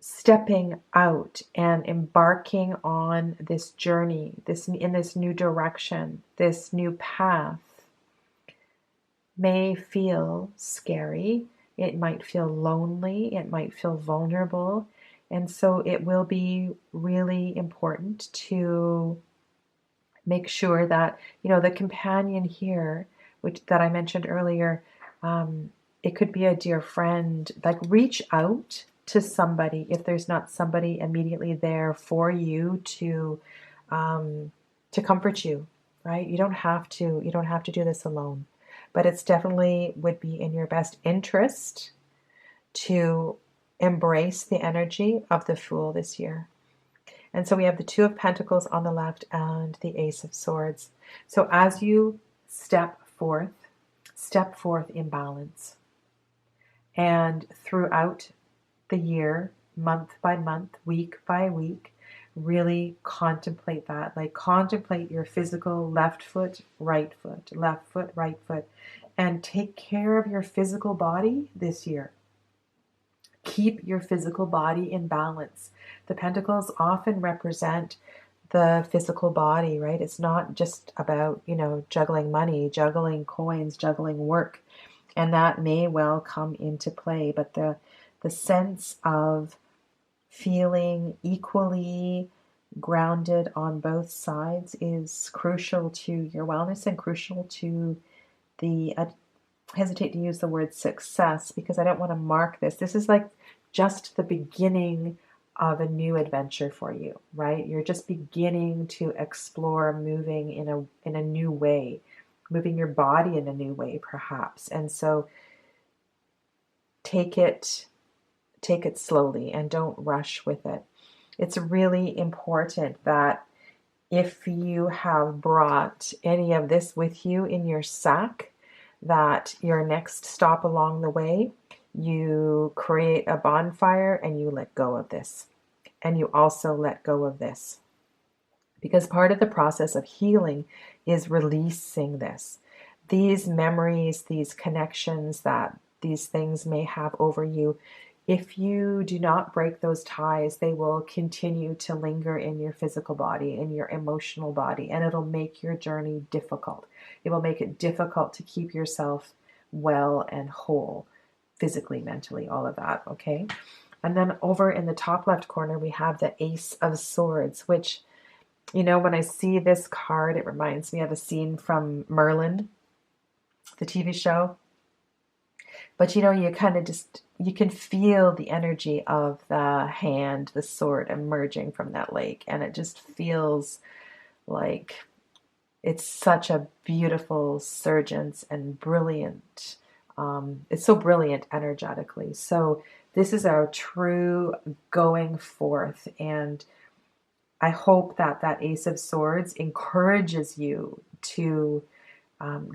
stepping out and embarking on this journey, in this new direction, this new path, may feel scary. It might feel lonely. It might feel vulnerable. And so it will be really important to make sure that, the companion here, that I mentioned earlier, it could be a dear friend. Like, reach out to somebody if there's not somebody immediately there for you to comfort you, right? You don't have to do this alone, but it's definitely would be in your best interest to embrace the energy of the Fool this year. And so we have the Two of Pentacles on the left and the Ace of Swords. So as you step forth in balance. And throughout the year, month by month, week by week, really contemplate that. Like, contemplate your physical left foot, right foot, left foot, right foot, and take care of your physical body this year. Keep your physical body in balance. The Pentacles often represent the physical body, right? It's not just about, juggling money, juggling coins, juggling work. And that may well come into play. But the sense of feeling equally grounded on both sides is crucial to your wellness and crucial to the, I hesitate to use the word success because I don't want to mark this. This is like just the beginning of a new adventure for you, right? You're just beginning to explore moving in a new way, moving your body in a new way, perhaps. And so take it slowly and don't rush with it. It's really important that if you have brought any of this with you in your sack, that your next stop along the way, you create a bonfire and you let go of this. And you also let go of this. Because part of the process of healing is releasing this. These memories, these connections that these things may have over you, if you do not break those ties, they will continue to linger in your physical body, in your emotional body, and it'll make your journey difficult. It will make it difficult to keep yourself well and whole, physically, mentally, all of that, okay? And then over in the top left corner, we have the Ace of Swords, which, when I see this card, it reminds me of a scene from Merlin, the TV show. But, you kind of you can feel the energy of the hand, the sword emerging from that lake. And it just feels like it's such a beautiful surgence and brilliant. It's so brilliant energetically. So this is our true going forth. And I hope that Ace of Swords encourages you to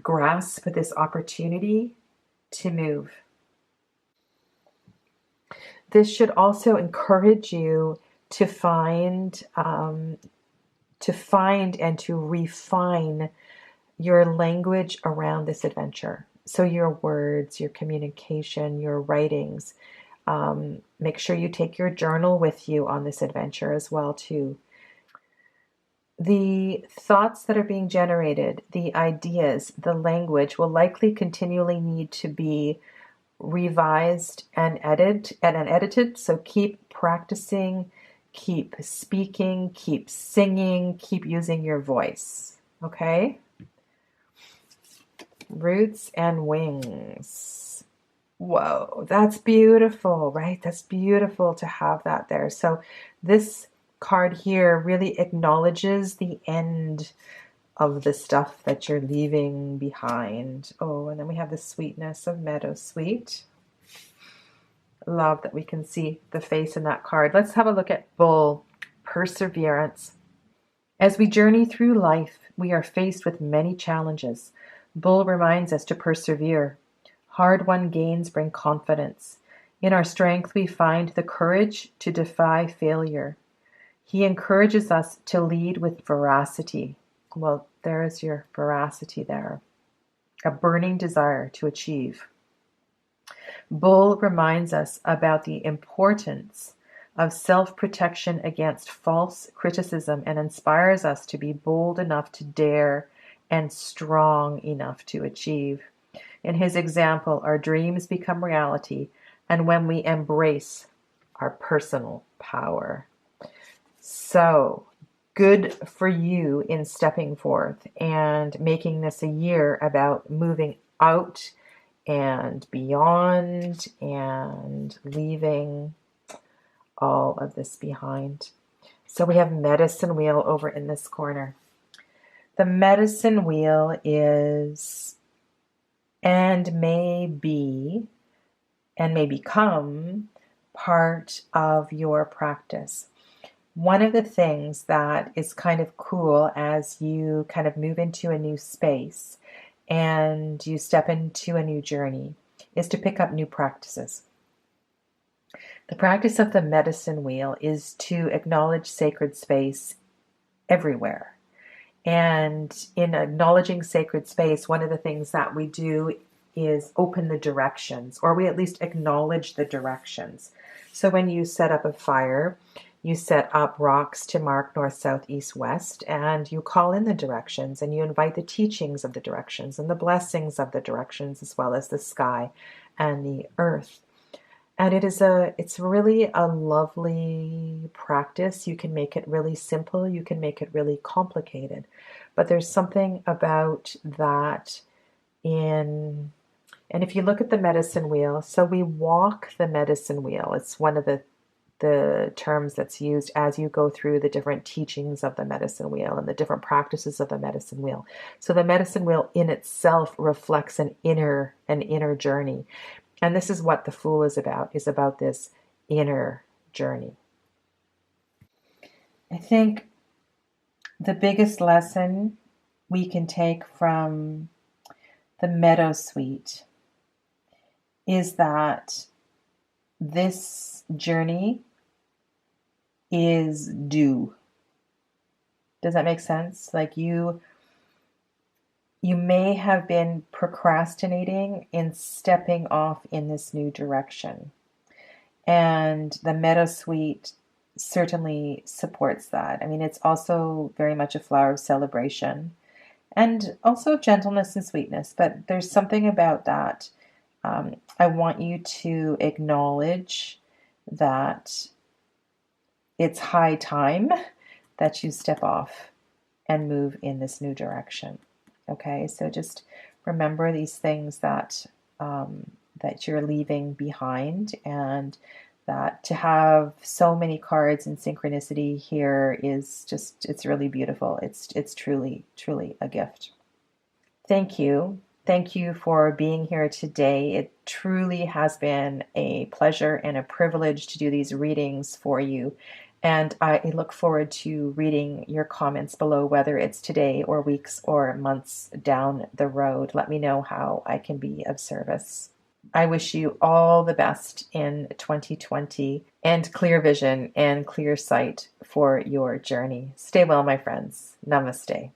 grasp this opportunity to move. this should also encourage you to find and to refine your language around this adventure. So your words, your communication, your writings. Make sure you take your journal with you on this adventure as well too. The thoughts that are being generated, the ideas, the language will likely continually need to be revised and edited. So keep practicing, keep speaking, keep singing, keep using your voice. Okay? Roots and wings. Whoa, that's beautiful, right? That's beautiful to have that there. So this card here really acknowledges the end of the stuff that you're leaving behind. Oh, and then we have the sweetness of meadowsweet. Love that we can see the face in that card. Let's have a look at Bull, perseverance. As we journey through life, we are faced with many challenges. Bull reminds us to persevere. Hard-won gains bring confidence. In our strength, we find the courage to defy failure. He encourages us to lead with veracity. Well, there's your veracity there. A burning desire to achieve. Bull reminds us about the importance of self-protection against false criticism and inspires us to be bold enough to dare and strong enough to achieve. In his example, our dreams become reality, and when we embrace our personal power. So, good for you in stepping forth and making this a year about moving out and beyond and leaving all of this behind. So we have medicine wheel over in this corner. The medicine wheel is and may become part of your practice. One of the things that is kind of cool as you kind of move into a new space and you step into a new journey is to pick up new practices. The practice of the medicine wheel is to acknowledge sacred space everywhere. And in acknowledging sacred space, one of the things that we do is open the directions, or we at least acknowledge the directions. So when you set up a fire, you set up rocks to mark north, south, east, west, and you call in the directions and you invite the teachings of the directions and the blessings of the directions, as well as the sky and the earth. And it's really a lovely practice. You can make it really simple. You can make it really complicated. But there's something about that and if you look at the medicine wheel, so we walk the medicine wheel. It's one of the terms that's used as you go through the different teachings of the medicine wheel and the different practices of the medicine wheel. So the medicine wheel in itself reflects an inner journey. And this is what the Fool is about this inner journey. I think the biggest lesson we can take from the meadowsweet is that this journey is due. Does that make sense? Like you may have been procrastinating in stepping off in this new direction. And the meadowsweet certainly supports that. I mean, it's also very much a flower of celebration and also of gentleness and sweetness. But there's something about that. I want you to acknowledge that it's high time that you step off and move in this new direction. Okay, so just remember these things that that you're leaving behind, and that to have so many cards in synchronicity here is just, it's really beautiful. It's truly a gift. Thank you. Thank you for being here today. It truly has been a pleasure and a privilege to do these readings for you. And I look forward to reading your comments below, whether it's today or weeks or months down the road. Let me know how I can be of service. I wish you all the best in 2020 and clear vision and clear sight for your journey. Stay well, my friends. Namaste.